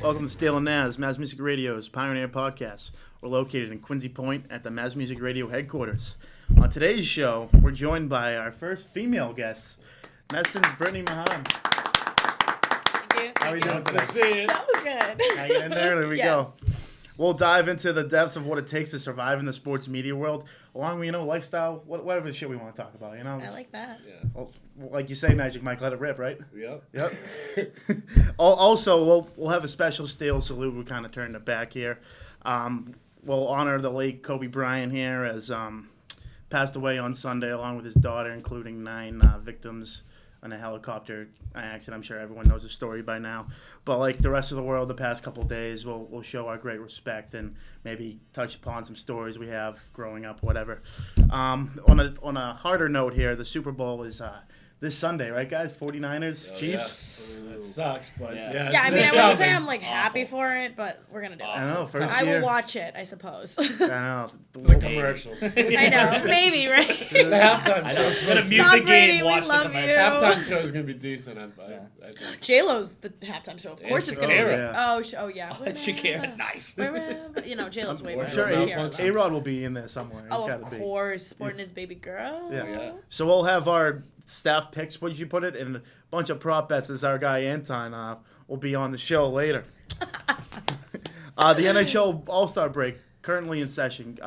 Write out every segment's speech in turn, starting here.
Welcome to Steele and Nazz, Mazz Music Radio's Pioneer Podcast. We're located in Quincy Point at the Mazz Music Radio headquarters. On today's show, we're joined by our first female guest, NESN's Brittany Mahan. Thank you. How are you doing today? Good to see you. So good. Hanging in there we go. We'll dive into the depths of what it takes to survive in the sports media world, along with, lifestyle, whatever shit we want to talk about, I like that. Yeah. Well, like you say, Magic Mike, let it rip, right? Yep. Also, we'll have a special Steele salute. We kind of turned it back here. We'll honor the late Kobe Bryant here, as passed away on Sunday along with his daughter, including 9 victims in a helicopter accident. I'm sure everyone knows the story by now. But like the rest of the world, the past couple of days, we'll show our great respect and maybe touch upon some stories we have growing up, whatever. On a harder note here, the Super Bowl is this Sunday, right, guys? 49ers, Chiefs? Yeah. That sucks, but Yeah, I mean, I wouldn't say I'm like happy for it, but but we're going to do it. I know, first I year. will watch it, I suppose. I know. the commercials. I know, maybe, right? The halftime show is Gonna mute Tom the Brady, game, we watch the love commercial. you. halftime show is gonna be decent. I think. J-Lo's the halftime show. Of course it's going to be. Shakira. Oh, yeah. Shakira, nice. You know, J-Lo's way I'm better sure than Shakira. A-Rod will be in there somewhere. He's Oh, got of to be. course. Sporting his baby girl. Yeah. So we'll have our staff picks, would you put it, and a bunch of prop bets as our guy Anton will be on the show later. The NHL All-Star break currently in session.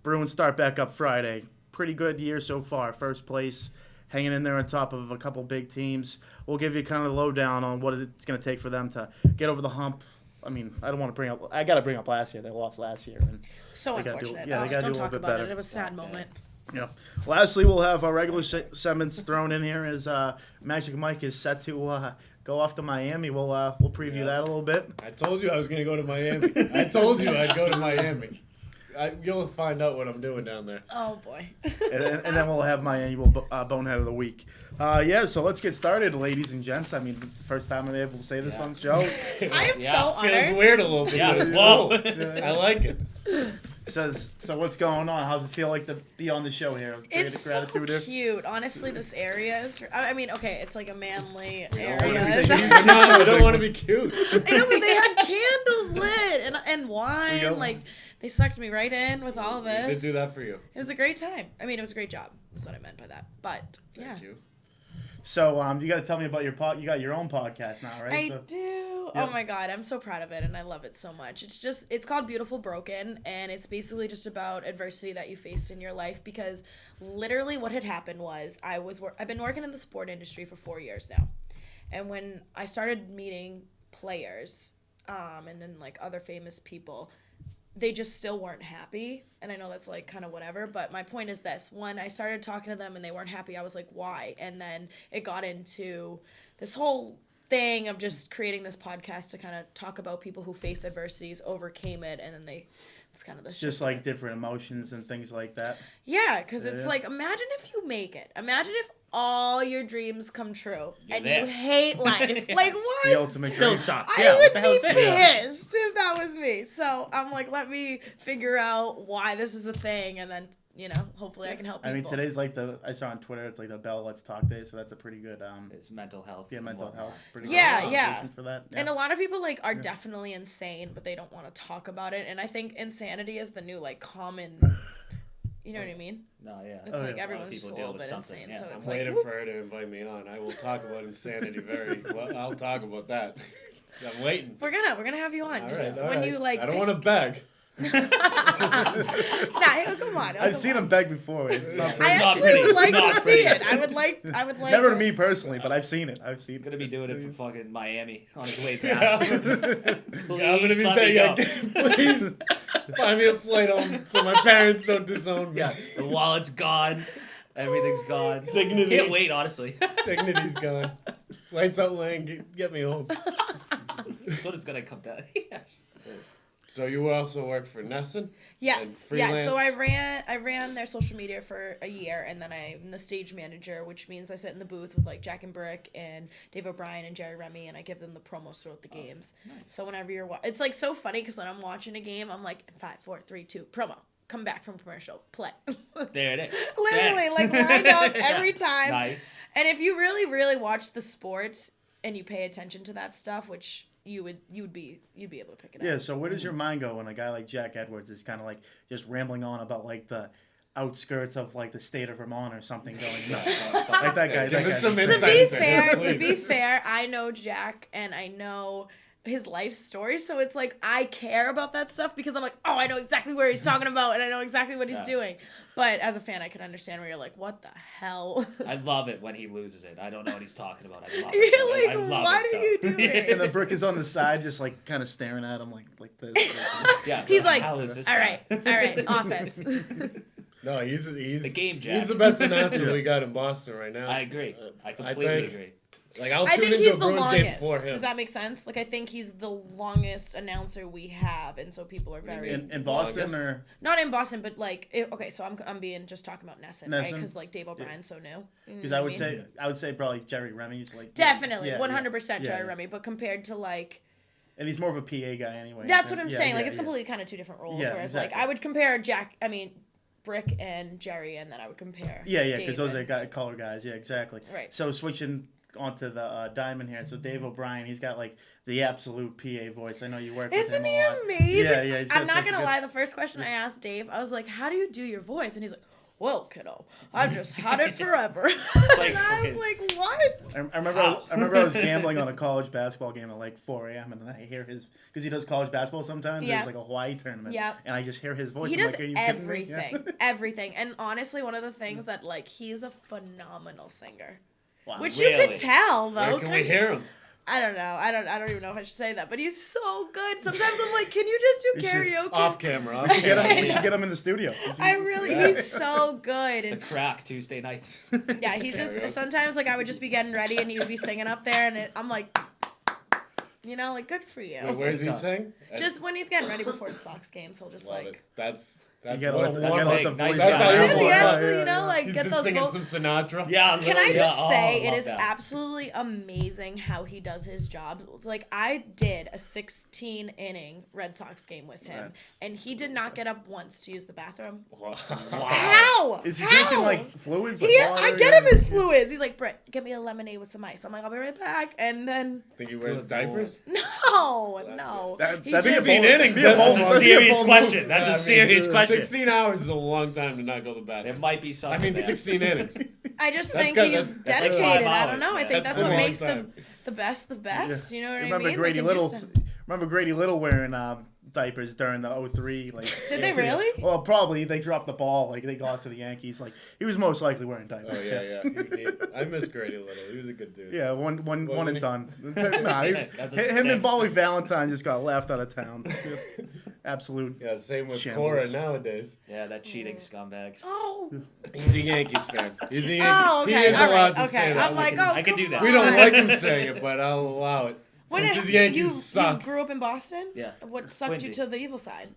Bruins start back up Friday. Pretty good year so far. First place, hanging in there on top of a couple big teams. We'll give you kind of the lowdown on what it's going to take for them to get over the hump. I mean, I don't want to bring up. I got to bring up last year. They lost last year. And So they gotta unfortunate. they got to do a Don't little talk bit about better. it. It was a sad moment. Yeah. Lastly, we'll have our regular segments thrown in here as Magic Mike is set to go off to Miami. We'll preview that a little bit. I told you I was gonna go to Miami. I told you I'd go to Miami. You'll find out what I'm doing down there. Oh, boy. and then we'll have my annual Bonehead of the Week. So let's get started, ladies and gents. I mean, this is the first time I'm able to say this on the show. I am so Feels honored. weird a little bit. Yeah, but it's whoa. cool. I like it. So what's going on? How's it feel like to be on the show here? It's so Gratitude here? cute. Honestly, this area is... I mean, okay, it's like a manly area. No, I don't want to be cute. I know, but they had candles lit and wine. go. Like, they sucked me right in with all I this. did do that for you. It was a great time. I mean, it was a great job. That's what I meant by that. But, yeah. Thank you. So you got to tell me about your you got your own podcast now, right? I do. Yeah. Oh my god, I'm so proud of it and I love it so much. It's called Beautiful Broken, and it's basically just about adversity that you faced in your life, because literally what had happened was I've been working in the sport industry for 4 years now. And when I started meeting players and then like other famous people, they just still weren't happy. And I know that's like kind of whatever, but my point is this: when I started talking to them and they weren't happy, I was like, why? And then it got into this whole thing of just creating this podcast to kind of talk about people who face adversities, overcame it, and then it's kind of the shit. Just like different emotions and things like that. Yeah, because it's Yeah. like, imagine if you make it. Imagine if all your dreams come true and there. you hate life. Like, what? The ultimate Still dream. sucks. I Yeah, what would the hell be is that? pissed if that was me. So I'm like, let me figure out why this is a thing, and then, hopefully I can help people. I mean, today's like I saw on Twitter, it's like the Bell Let's Talk Day, so that's a pretty good It's mental health. mental and whatnot. health. Pretty Yeah, good yeah. conversation for that. Yeah. And a lot of people are definitely insane, but they don't want to talk about it. And I think insanity is the new common. You know what I mean? No, yeah. It's Oh, like yeah. everyone's just a people deal little with bit something, insane. yeah. So I'm it's like, waiting whoop. for her to invite me on. I will talk about insanity very well. I'll talk about that. I'm waiting. we're gonna have you on. All Just right, all when right. you like. I don't want to beg. Nah, come on. I've seen him beg before. It's not I pretty. Not actually pretty. would like Not to pretty. see it. I would like. Never to me personally, but I've seen it. Gonna be doing it from fucking Miami on his way Yeah. back. I'm gonna Please be let me begging. go. Please find me a flight home so my parents don't disown me. Yeah, the wallet's gone. Everything's gone. Dignity. Can't wait, honestly. Dignity's gone. Lights out, Lang. Get me home. That's what it's gonna come down. Yes. So you also work for NESN? Yes, And yeah. So freelance? I ran their social media for a year, and then I'm the stage manager, which means I sit in the booth with like Jack and Brick and Dave O'Brien and Jerry Remy, and I give them the promos throughout the games. Nice. So whenever it's like so funny because when I'm watching a game, I'm like 5, 4, 3, 2, promo. Come back from commercial, play. There it is. Literally, Yeah. like lined up every time. Nice. And if you really, really watch the sports and you pay attention to that stuff, which you'd be able to pick it Yeah, up. so where does your mind go when a guy like Jack Edwards is kind of like just rambling on about like the outskirts of like the state of Vermont or something going nuts? Like that guy. Give us some To insight be into fair, him, to be please. fair, I know Jack and I know his life story, so it's like I care about that stuff because I'm like, oh, I know exactly where he's talking about and I know exactly what he's doing. But as a fan, I can understand where you're like, what the hell? I love it when he loses it. I don't know what he's talking about. I love You're it. I like, love why it, do though. you do it? And the brick is on the side, just like kind of staring at him like this. Yeah, He's the like, hell is this all guy? right, offense. No, he's The game, Jack. He's the best announcer we got in Boston right now. I agree. I I completely think- agree. Like I'll I tune think into he's a the Bruins game longest. for him. Does that make sense? Like, I think he's the longest announcer we have, and so people are very In Boston Longest? or not in Boston, but like okay. So I'm being just talking about NESN, right? NESN? Because like Dave O'Brien's so new. because I would say probably Jerry Remy's like Definitely, yeah, 100% Jerry yeah. Remy, but compared to like, And he's more of a PA guy anyway. that's what I'm Yeah, saying. yeah, Like, it's yeah. completely kind of two different roles. Yeah, whereas exactly. like I would compare Brick and Jerry, and then I would compare. Yeah, because those David. are color guys. Yeah, exactly. Right. So switching onto the diamond here. So Dave O'Brien, he's got like the absolute PA voice. I know you work with Isn't him he a lot. amazing? Yeah, yeah. he's got I'm not such a gonna good- lie. The first question I asked Dave, I was like, "How do you do your voice?" And he's like, "Well, kiddo, I've just had it forever." and I okay. was like, "What?" I remember I was gambling on a college basketball game at like 4 a.m. and then I hear his because he does college basketball sometimes. Yeah. There's like a Hawaii tournament. Yeah. And I just hear his voice. He I'm does like, are you kidding me? everything, Yeah. everything. And honestly, one of the things that like he's a phenomenal singer, Wow. which you Really? could tell though. Where can we couldn't hear you? him? I don't know. I don't even know if I should say that, but he's so good. Sometimes I'm like, can you just do You should- karaoke? Off camera. We should get him in the studio. He's so good. The And crack Tuesday nights. yeah, he's just Karaoke. sometimes like I would just be getting ready and he would be singing up there, and I'm like, like good for you. Wait, where does he sing? Just when he's getting ready before Sox games, he'll just Love like. it. That's You gotta let the, warm gotta let the up. Nice voice job. out. That's how you Yes, warm he has up. to, like He's get just those singing vocals. some Sinatra. Yeah. Can I just say it love is that. absolutely amazing how he does his job. Like I did a 16-inning Red Sox game with him, That's- and he did not get up once to use the bathroom. Wow. How? Is he How? drinking like fluids? Like I water? get him his fluids. He's like, Britt, get me a lemonade with some ice. I'm like, I'll be right back. And then, Think he wears Good diapers? no. That'd He's be a just- 16 innings, Be a that's bold, a That's a be a serious bold question. move. That's I a mean, serious question. 16 hours is a long time to not go to There bed. might be something. I mean, there. 16 innings. I just That's think good. he's That's like 5 dedicated. I hours, don't know. I man. think That's that's what a long makes time. the best the best. You know what Remember I mean? Grady They can Little? just- Remember Grady Little wearing diapers during the 03? Like, Did they really? Well, probably they dropped the ball. Like they lost to the Yankees. Like he was most likely wearing Oh, diapers. yeah. I miss Grady Little. He was a good dude. Yeah, one Wasn't and he? done. Nah, he was, That's a him stiff. and Bobby Valentine just got laughed out of town. Absolute. Yeah, same with Shambles. Cora nowadays. Yeah, that cheating scumbag. Oh. He's a Yankees fan. He's a Yankee. Oh, okay. He is all right. allowed to Okay. say that. I'm like, oh, I can do come that. We don't on. like him saying it, but I'll allow it. When Since did- his Yankees you suck. grew up in Boston? Yeah. What sucked you Quincy. to the evil side?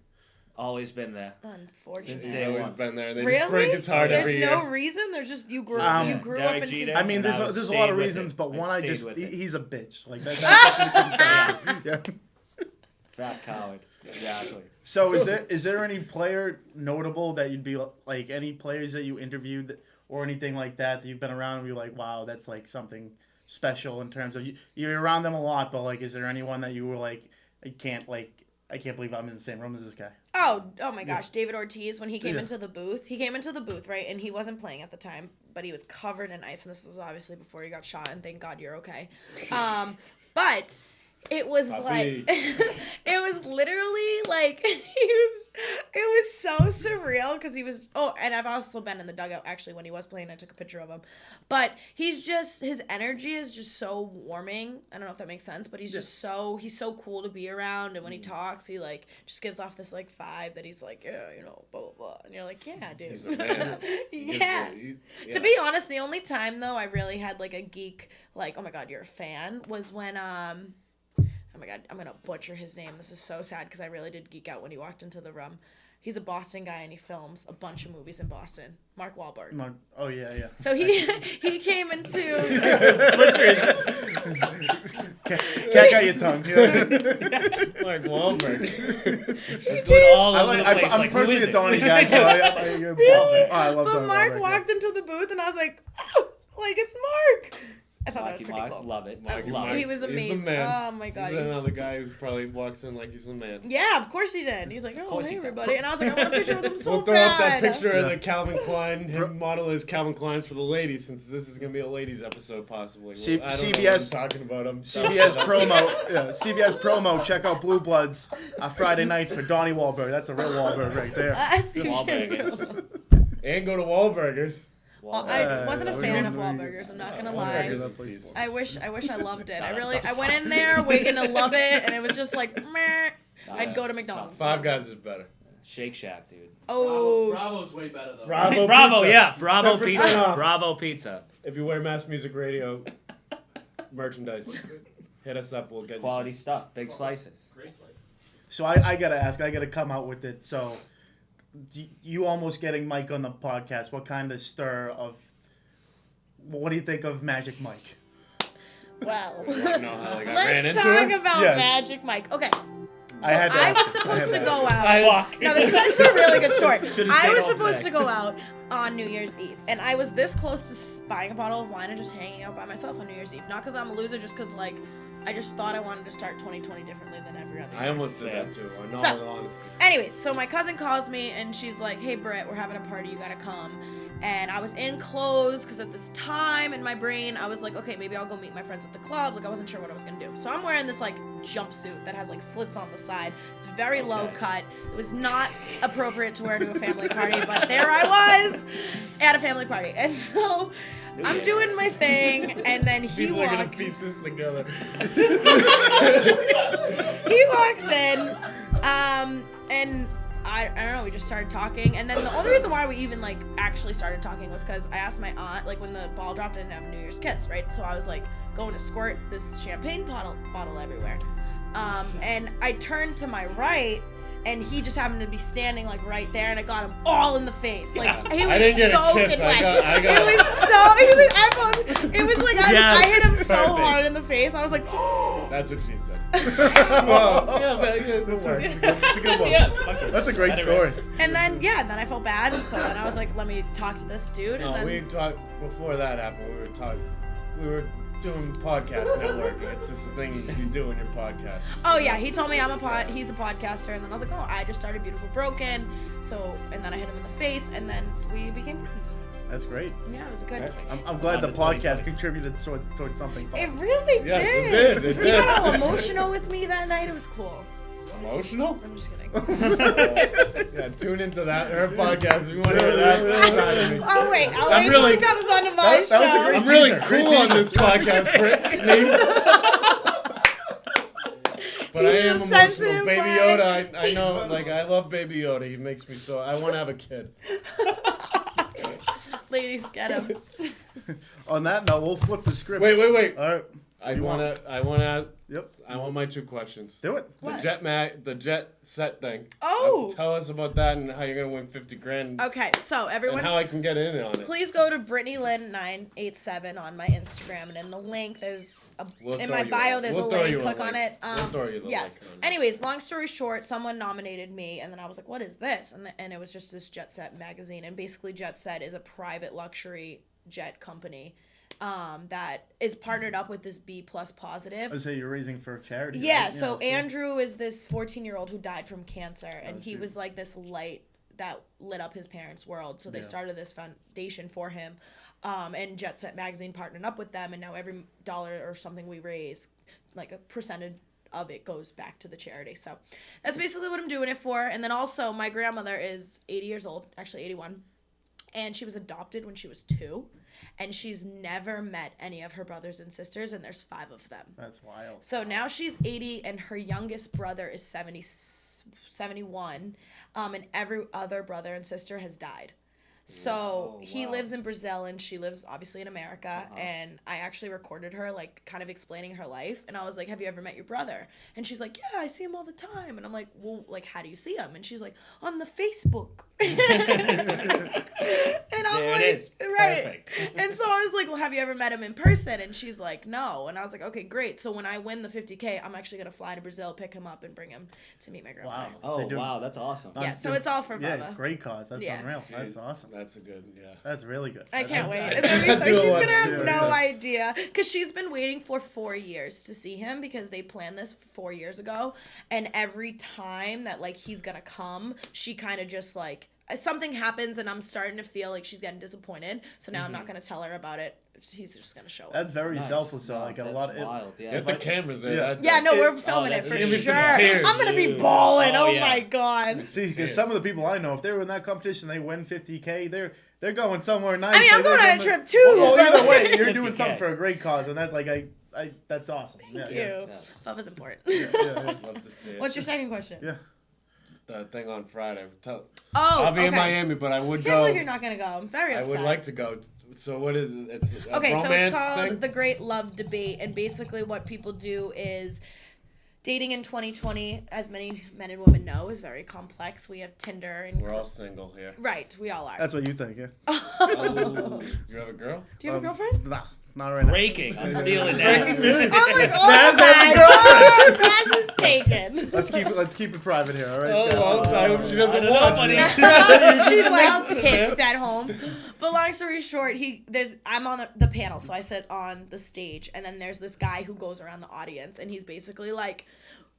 Always been there. Unfortunately. Since He's day always one. been there. And they Really? just break his heart There's every no year. reason. There's just you grew Um, up Derek into. Jeter. I mean, And there's I was a lot of stayed with reasons, it. but I one I stayed just with it. he's a bitch. Like that's what it comes down to. Yeah. Fat coward. Exactly. So is there any player notable that you'd be like any players that you interviewed or anything like that you've been around and you're like, wow, that's like something special in terms of you're around them a lot, but like, is there anyone that you were like, I can't believe I'm in the same room as this guy? Oh my gosh, David Ortiz, when he came Yeah. into the booth, right? And he wasn't playing at the time, but he was covered in ice, and this was obviously before he got shot, and thank God you're okay. But it was Puppy. like, it was literally like, it was so surreal because he was, and I've also been in the dugout actually when he was playing. I took a picture of him. But his energy is just so warming. I don't know if that makes sense, but he's he's so cool to be around. And when he talks, he like just gives off this like vibe that he's like, yeah, blah, blah, blah. And you're like, yeah, dude. He's a man. Yeah. To be honest, the only time though I really had like a geek like, oh my God, you're a fan was when oh my God, I'm gonna butcher his name. This is so sad because I really did geek out when he walked into the room. He's a Boston guy and he films a bunch of movies in Boston. Mark Wahlberg. Oh yeah. So he came into Can't got your tongue. Yeah. Like Wahlberg. Let's go all over the place. I'm like, who personally is a it? Donnie guy, so I love but Donnie Mark Wahlberg, walked into the booth and I was like, oh, like it's Mark. I thought Marky that was pretty Mark, cool. love it. Marky Love Mark. He it. was He's the amazing. man. Oh my god. He's he's- another guy who probably walks in like he's the man. Yeah, of course he did. He's like, oh, course hey he does. everybody, and I was like, I want a picture with him so We'll throw bad. up that picture of Yeah. the Calvin Klein, him modeling his Calvin Kleins for the ladies, since this is gonna be a ladies episode possibly. C- Well, I don't know CBS what I'm talking about. CBS promo. Yeah, CBS promo. Check out Blue Bloods Friday nights for Donnie Wahlberg. That's a real Wahlberg right there. Wahlburgers. And go to Wahlburgers. Well, I wasn't a Yeah, fan of we- Wahlburgers. I'm not gonna Wahlburgers lie. is decent. I wish I loved it. No, I that really, sounds I went in there waiting to love it, and it was just like, meh. I'd go to McDonald's. Five Guys is better. Shake Shack, dude. Oh, Bravo's way better though. Bravo, Bravo, Pizza. yeah. Bravo 10% Pizza. off. Bravo Pizza. If you wear Mass Music Radio merchandise, hit us up. We'll get Quality you stuff. Big slices. Great slice. So I gotta ask. I gotta come out with it. So, you almost getting Mike on the podcast. What kind of stir of? What do you think of Magic Mike? well. some. I know how like, I ran Let's into talk her. about Yes. Magic Mike. Okay. So I had to I ask was it. I supposed had to to go ask out. No, this is actually a really good story. Should've I stayed was home supposed today. to go out on New Year's Eve, and I was this close to buying a bottle of wine and just hanging out by myself on New Year's Eve. Not because I'm a loser, just because like I just thought I wanted to start 2020 differently than every other year. I almost did Fair. that too. In all So- honesty. Anyways, so my cousin calls me and she's like, "Hey Britt, we're having a party. You gotta come." And I was in clothes because at this time in my brain I was like, okay, maybe I'll go meet my friends at the club. Like I wasn't sure what I was gonna do. So I'm wearing this like jumpsuit that has like slits on the side. It's very low cut. It was not appropriate to wear to a family party, but there I was at a family party. And so I'm doing my thing, and then he People are gonna walks. piece this together. He walks in, and I don't know, we just started talking, and then the only reason why we even like actually started talking was because I asked my aunt, like when the ball dropped, I didn't have a New Year's kiss, right? So I was like going to squirt this champagne bottle everywhere, and I turned to my right, and he just happened to be standing like right there, and I got him all in the face. Like he was I didn't get a soaking kiss. wet. I got It was so. It was like I Yes. hit him so Perfect. hard in the face. I was like, That's what she said. Well, Yeah, but it That's works. a good one. Yeah, fuck it. That's a great Better story. and then then I felt bad, and so then I was like, let me talk to this dude, and No, then we talked before that happened. We were doing podcast networking. It's just a thing you do in your podcast. oh yeah, he told me he's a podcaster, and then I was like, oh, I just started Beautiful Broken, so and then I hit him in the face, and then we became friends. That's great. Yeah, it was good. Okay. I'm glad the On to podcast 2020. contributed towards something It positive. really Yes, did. it did. It He got did. all emotional with me that night. It was cool. Emotional? I'm just kidding. Yeah, tune into her podcast if you want to hear that side of me. Oh wait, I'll I'm wait really- till he comes onto my that was a show. great I'm really teaser, great cool on teaser. this podcast, Brittany. But I He's a am emotional. sensitive Baby boy. Yoda, I know, like, I love Baby Yoda. He makes me so, I want to have a kid. Ladies, get him. On that note, we'll flip the script. Wait. All right. I You want Yep. my 2 questions. Do it. What? The jet set thing. Oh. Tell us about that and how you're gonna win 50 grand Okay, so everyone, and how I can get in on it. please go to Brittany Lynn 987 on my Instagram, and in the link there's We'll in throw my you bio a- there's we'll a throw link. you a Click on link. it. We'll throw you the yes. link on it. Anyways, long story short, someone nominated me, and then I was like, "What is this?" And it was just this Jet Set magazine, and basically Jet Set is a private luxury jet company that is partnered up with this B+ positive. I say you're raising for charity. Yeah, right? so that's cool. Andrew is this 14-year-old who died from cancer, and he shoot. was like this light that lit up his parents' world. So they Yeah. started this foundation for him, and Jet Set Magazine partnered up with them, and now every dollar or something we raise, like a percentage of it goes back to the charity. So that's basically what I'm doing it for. And then also, my grandmother is 80 years old, actually 81, and she was adopted when she was 2. And she's never met any of her brothers and sisters, and there's 5 of them. That's wild. So now she's 80, and her youngest brother is 71, and every other brother and sister has died. So he lives in Brazil, and she lives obviously in America. And I actually recorded her, like, kind of explaining her life. And I was like, "Have you ever met your brother?" And she's like, "Yeah, I see him all the time." And I'm like, "Well, like, how do you see him?" And she's like, "On the Facebook." And I'm There like, it is. right. Perfect. And so I was like, "Well, have you ever met him in person?" And she's like, "No." And I was like, "Okay, great. So when I win the 50K, I'm actually gonna fly to Brazil, pick him up, and bring him to meet my grandmother." Wow. Oh, So do- wow, that's awesome. Yeah, so it's all for Yeah, Bubba. great cause. That's Yeah. unreal. That's awesome. That's a good, yeah. That's really good. I can't wait. I- It's gonna be so I do she's want gonna have to, no yeah. idea. Because she's been waiting for 4 years to see him because they planned this 4 years ago. And every time that, like, he's going to come, she kind of just, like, something happens and I'm starting to feel like she's getting disappointed. So now I'm not going to tell her about it. He's just going to show up. That's very selfless. So, No, like, a that's lot of wild. Yeah. Get the cameras there. Yeah. Yeah, no, we're filming it that's for Give me sure. some tears, I'm going to be dude. balling. Oh, Oh, yeah. my God. See, because some of the people I know, if they were in that competition, they win $50K. They're going somewhere nice. I mean, I'm Like, going they're on a trip, too. Well, but- either way, you're doing 50K. something for a great cause, and that's like that's awesome. Thank Yeah, you. yeah. Love is important. Love to see it. What's your second question? Yeah. The thing on Friday. Oh, I'll be in okay. Miami, but I would I go. can't believe you're not going to go. I'm very I upset. would like to go. So what is it? It's a Okay, so romance it's called thing? The Great Love Debate, and basically what people do is dating in 2020, as many men and women know, is very complex. We have Tinder and We're all single here. right, we all are. That's what you think, yeah. Oh, you have a girl? Do you have a girlfriend? Nah, not right now. Breaking. I'm stealing that. I'm like, oh my god, Nazz is taken. Let's keep it private here, all right? Oh, Yeah. well, I hope she doesn't I don't know, watch. buddy. She's like announced it, pissed at home. But long story short, I'm on the panel, so I sit on the stage, and then there's this guy who goes around the audience, and he's basically like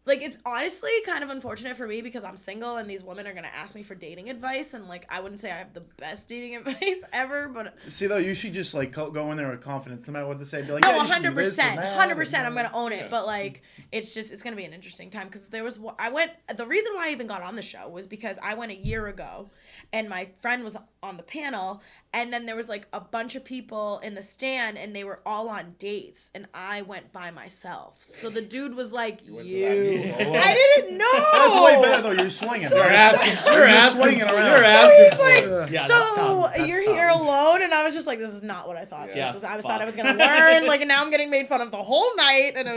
it's honestly kind of unfortunate for me because I'm single and these women are gonna ask me for dating advice, and like I wouldn't say I have the best dating advice ever, but See, though, you should just like go in there with confidence, no matter what they say. Be like, no, yeah, you should do this and 100%, that, 100%. I'm gonna own it, Yeah. but like it's gonna be an interesting time because the reason why I even got on the show was because I went a year ago, and my friend was on the panel, and then there was like a bunch of people in the stand, and they were all on dates, and I went by myself. So the dude was like, went to that solo? I didn't know. That's way better, though. You're swinging. So You're asking. You're You're asking. swinging around. You're So asking. he's for like, it. Yeah, that's so tough. That's you're tough. here alone, and I was just like, this is not what I thought. Yeah. This was. I thought I Fuck. was gonna learn. Like, and now I'm getting made fun of the whole night, and it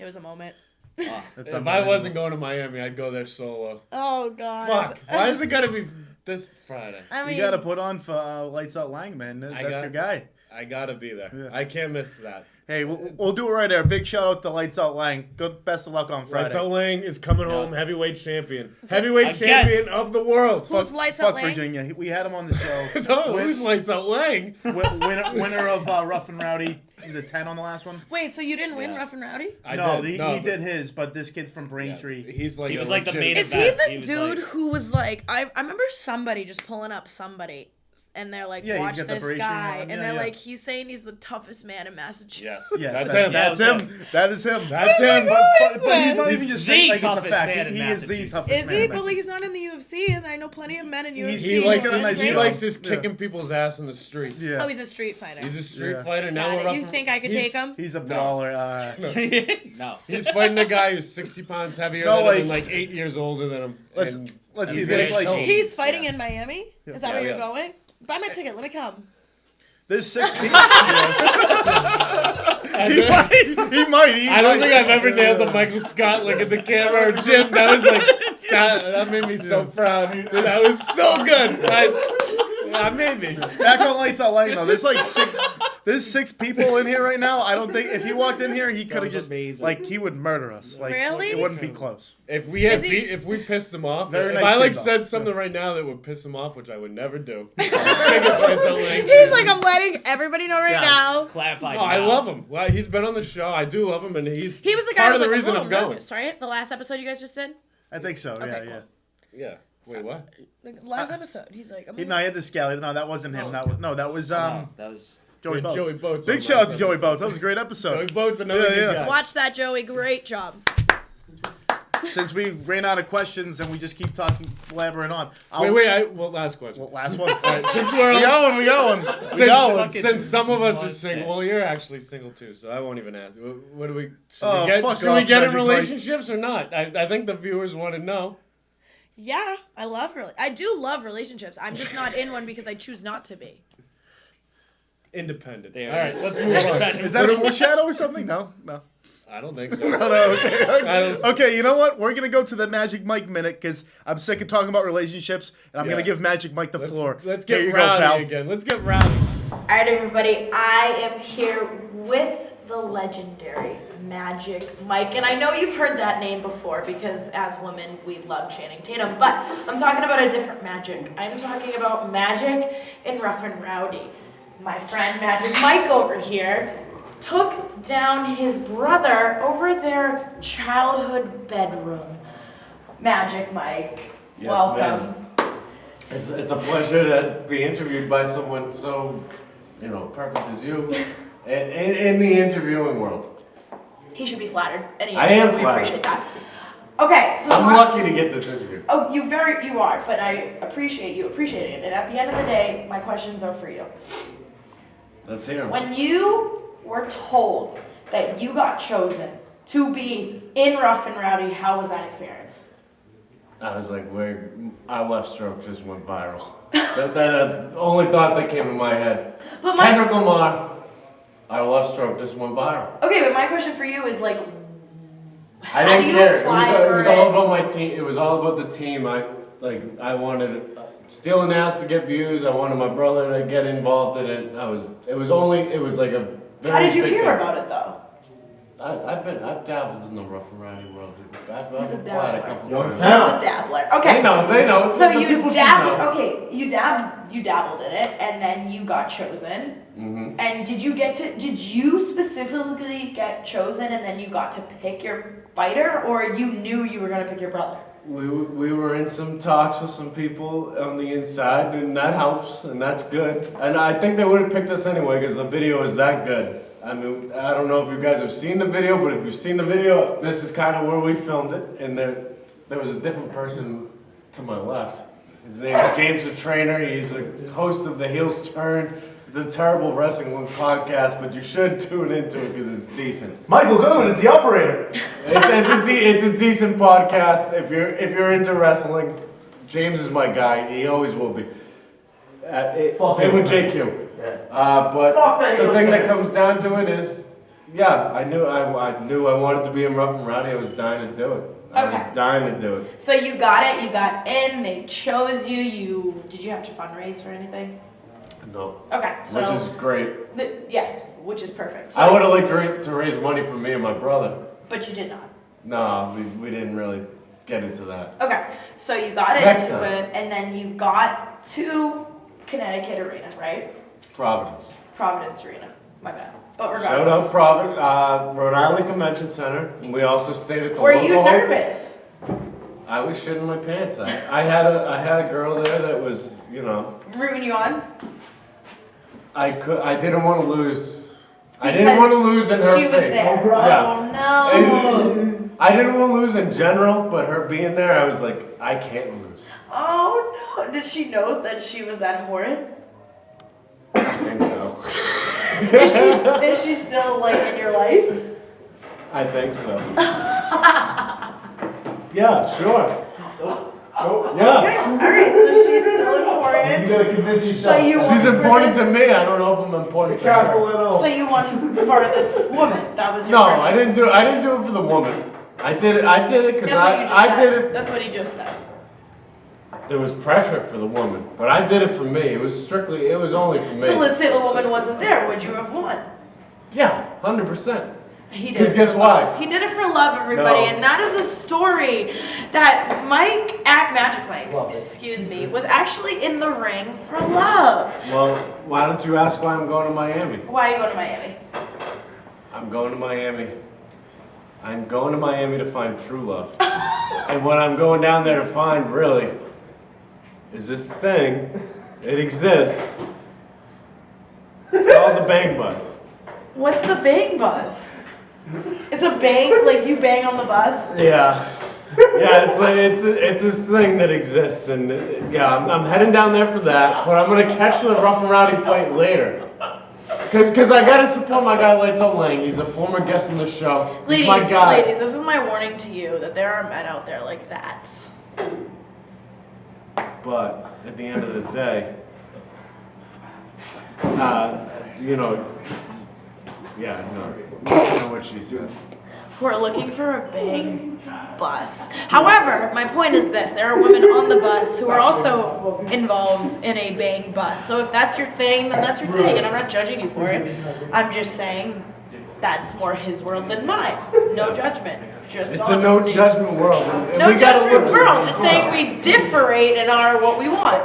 was a moment. That's If I wasn't going to Miami, I'd go there solo. Oh God. Fuck. Why is it gotta be this Friday? I mean, You got to put on for Lights Out Lang, man. That's your guy. I gotta be there. Yeah. I can't miss that. Hey, we'll do it right there. Big shout out to Lights Out Lang. Good, best of luck on Friday. Lights Out Lang is coming Yeah. home, heavyweight champion. Heavyweight Again. champion of the world. Who's Lights Out Fuck Lang? Virginia. We had him on the show. No, who's Lights Out Lang? Winner of Rough and Rowdy. The 10 on the last one. Wait, so you didn't win Yeah. Rough and Rowdy? He did his, but this kid's from Yeah, Braintree. he's like He was a like the legit- main Is he event. the He was dude like- who was like I remember somebody just pulling up somebody and they're like, Yeah, he's watch got the this Braintree guy, one. and Yeah, they're yeah. like, he's saying he's the toughest man in Massachusetts. Yes. Yes, That's that- him. That's That was him. That is him. That's him. But he's not He's even just the saying like it's a toughest fact. man in He is the Massachusetts. toughest Is man. he? in But like, he's not in the UFC, and I know plenty of men in UFC. He's- He He's likes got a who nice are he job. great. likes just Yeah. kicking people's ass in the streets. Yeah. Oh, he's a street fighter. He's a street Yeah. fighter. Now Got we're it. rough You and- think I could he's- take him? He's a brawler. No. He's fighting a guy who's 60 pounds heavier No, than like- him and like 8 years older than him. Let's And see. he's There's very like cold. He's fighting Yeah. in Miami. Yeah. Is that Yeah, where you're yeah. going? Buy my ticket. Let me come. there's 6 people. He might. I don't think I've ever nailed a Michael Scott look at the camera or Jim. That was like that made me so proud. That was so good. Maybe. Back on Lights Out Lang though. There's 6 people in here right now. I don't think if he walked in here, he could have was just amazing. like he would murder us. Like Really? it wouldn't be close. If we had Is he- if we pissed him off, Very if nice I like kid, though. said something right now that would piss him off, which I would never do. Biggest Lights Out Lang He's fan. like, I'm letting everybody know right Yeah. now. Clarified. No, I now. love him. Well, he's been on the show. I do love him, and He was the guy part who of was the like, reason a I'm little going. nervous, right? The last episode you guys just did? I think so. Okay, Yeah, cool. yeah. Yeah. Wait, what? The last episode. He's like, I'm He had the scally. No, that wasn't him. That was No, that was. Joey Boats. Joey Boats Big on shout out last to Joey episode. Boats. That was a great Joey episode. Boats, another Yeah, good yeah. guy. watch that, Joey. Great job. Since we ran out of questions and we just keep talking, blabbering on. Last question. Well, last one. All right, since we're We all, going. We going. since some of us are One single, sec. well, you're actually single too, so I won't even ask. What do we? Should Oh, we get, fuck should we off, get in Magic Mike. relationships or not? I think the viewers want to know. Yeah, I do love relationships. I'm just not in one because I choose not to be. Independent. There All right, it is. let's move on. Is that a foreshadow or something? No. I don't think so. No, okay. I don't- Okay, you know what? We're going to go to the Magic Mike minute because I'm sick of talking about relationships, and I'm Yeah. going to give Magic Mike the floor. Let's Here get you rowdy go, pal. again. Let's get rowdy. All right, everybody. I am here with the legendary Magic Mike, and I know you've heard that name before because as women we love Channing Tatum, but I'm talking about a different Magic. I'm talking about Magic in Rough and Rowdy. my friend Magic Mike over here took down his brother over their childhood bedroom. Magic Mike, Yes, welcome. It's a pleasure to be interviewed by someone so, perfect as you in the interviewing world. He should be flattered, and he is, I am so we flattered. appreciate that. Okay, so I'm lucky to get this interview. Oh, you are, but I appreciate you appreciating it. And at the end of the day, my questions are for you. Let's hear 'em. When you were told that you got chosen to be in Rough and Rowdy, how was that experience? I was like, our left stroke just went viral. That's the only thought that came in my head. But Kendrick Lamar, our left stroke just went viral. Okay, but my question for you is like, I how do didn't you care. It apply was for all it? about my team. It was all about the team. I wanted Steele and Nazz to get views. I wanted my brother to get involved in it. It was like a very How did you big hear thing. about it though? I've dabbled in the rough and rowdy world. I've He's a applied dabbler. a couple He's times. a He's a dabbler. Okay. They know. So the you people should dabbled. know. Okay, you dabbled in it, and then you got chosen. Mm-hmm. And did you specifically get chosen, and then you got to pick your fighter, or you knew you were gonna pick your brother? We were in some talks with some people on the inside, and that helps, and that's good. And I think they would have picked us anyway because the video is that good. I mean, I don't know if you guys have seen the video, but if you've seen the video, this is kind of where we filmed it. And there was a different person to my left. His name is James the Trainer. He's a host of The Heels Turn. It's a terrible wrestling podcast, but you should tune into it because it's decent. Michael Goon is the operator. It's a decent podcast. If you're into wrestling, James is my guy. He always will be. Same with JQ. But the thing that comes down to it is, I knew I wanted to be in Rough and Rowdy. I was dying to do it. I Okay. was dying to do it. So you got it. You got in. They chose you. Did you have to fundraise for anything? No. Okay. So Which is great. yes, which is perfect. So, I would have liked to raise money for me and my brother. but you did not. No, we didn't really get into that. Okay. So you got Next into time. it, and then you got to Connecticut Arena, right? Providence. Providence Arena. My bad. But regardless. Shout out Providence, Rhode Island Convention Center. And we also stayed at the Were local you hotel. nervous? I was shitting my pants. I had a girl there that was, Rooting you on? I didn't want to lose. I Because didn't want to lose in her she was face. there. Yeah. Oh no. I didn't want to lose in general, but her being there, I was like, I can't lose. Oh no. Did she know that she was that important? I think so. Is she still like in your life? I think so. Yeah, sure. Yeah. Okay. Alright, so she's still important. gotta convince So yourself. you She's won important for to me. I don't know if I'm important to her. So you won for this woman. That was your No, purpose. I didn't do it for the woman. I did it because That's what you just I said. did it. That's what he just said. There was pressure for the woman, but I did it for me. It was only for me. So let's say the woman wasn't there. Would you have won? Yeah, 100%. He did 'Cause it guess for why? love. He did it for love, everybody, No. and that is the story that Magic Mike, Love it. excuse me, was actually in the ring for love. Well, why don't you ask why I'm going to Miami? Why are you going to Miami? I'm going to Miami. I'm going to Miami to find true love. And what I'm going down there to find, really, is this thing. It exists. It's called the Bang Bus. What's the bang bus? It's a bang, like you bang on the bus? Yeah. Yeah, it's this thing that exists, and I'm heading down there for that. But I'm gonna catch the Rough and Rowdy fight later, cause I gotta support my guy Lato Lang. He's a former guest on the show. He's my guy. Ladies, this is my warning to you that there are men out there like that. But at the end of the day, listen to what she said. Who are looking for a bang bus. However, my point is this: there are women on the bus who are also involved in a bang bus. So if that's your thing, then that's your thing, and I'm not judging you for it. I'm just saying that's more his world than mine. No judgment. Just It's a no honesty. judgment world. and No we gotta judgment live- world. Just saying we differentiate in our what we want.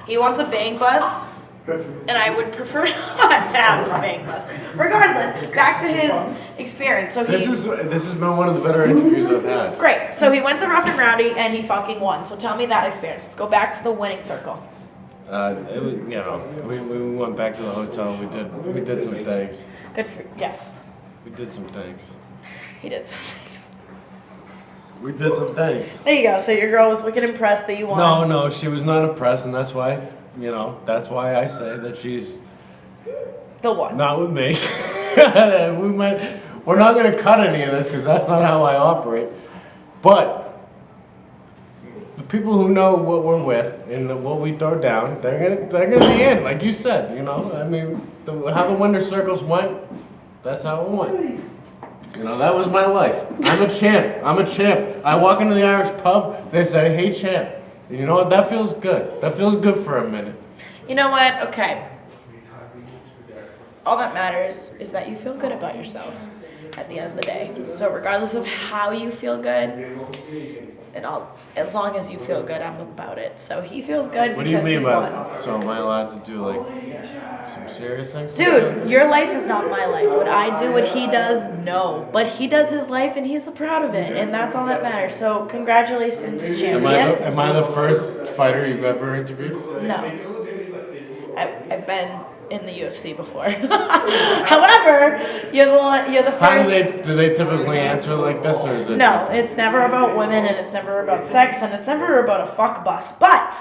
He wants a bang bus. And I would prefer not to have a bank bus. Regardless, back to his experience. So This has been one of the better interviews I've had. great. So he went to Rough and Rowdy and he fucking won. So tell me that experience. Let's go back to the winning circle. We went back to the hotel. We did some things. Good for yes. We did some things. He did some things. We did some things. There you go. So your girl was wicked impressed that you won. No, she was not impressed, and that's why, that's why I say that she's The one. not with me. We're not going to cut any of this because that's not how I operate. But the people who know what we're with and what we throw down, they're gonna be in, like you said. I mean, how the winter circles went, that's how it went. That was my life. I'm a champ. I walk into the Irish pub, they say, "Hey, champ." And you know what? That feels good. That feels good for a minute. You know what? Okay. All that matters is that you feel good about yourself at the end of the day. So regardless of how you feel good, as long as you feel good, I'm about it. So he feels good. What do you because mean he by won. that? So am I allowed to do some serious things? Dude, your life is not my life. Would I do what he does? No. But he does his life and he's proud of it. And that's all that matters. So congratulations, champion. Am I the first fighter you've ever interviewed? No. I've been in the UFC before. However, you're the first. Do they typically answer like this, or is it? No, different? it's never about women and it's never about sex and it's never about a fuck bus. But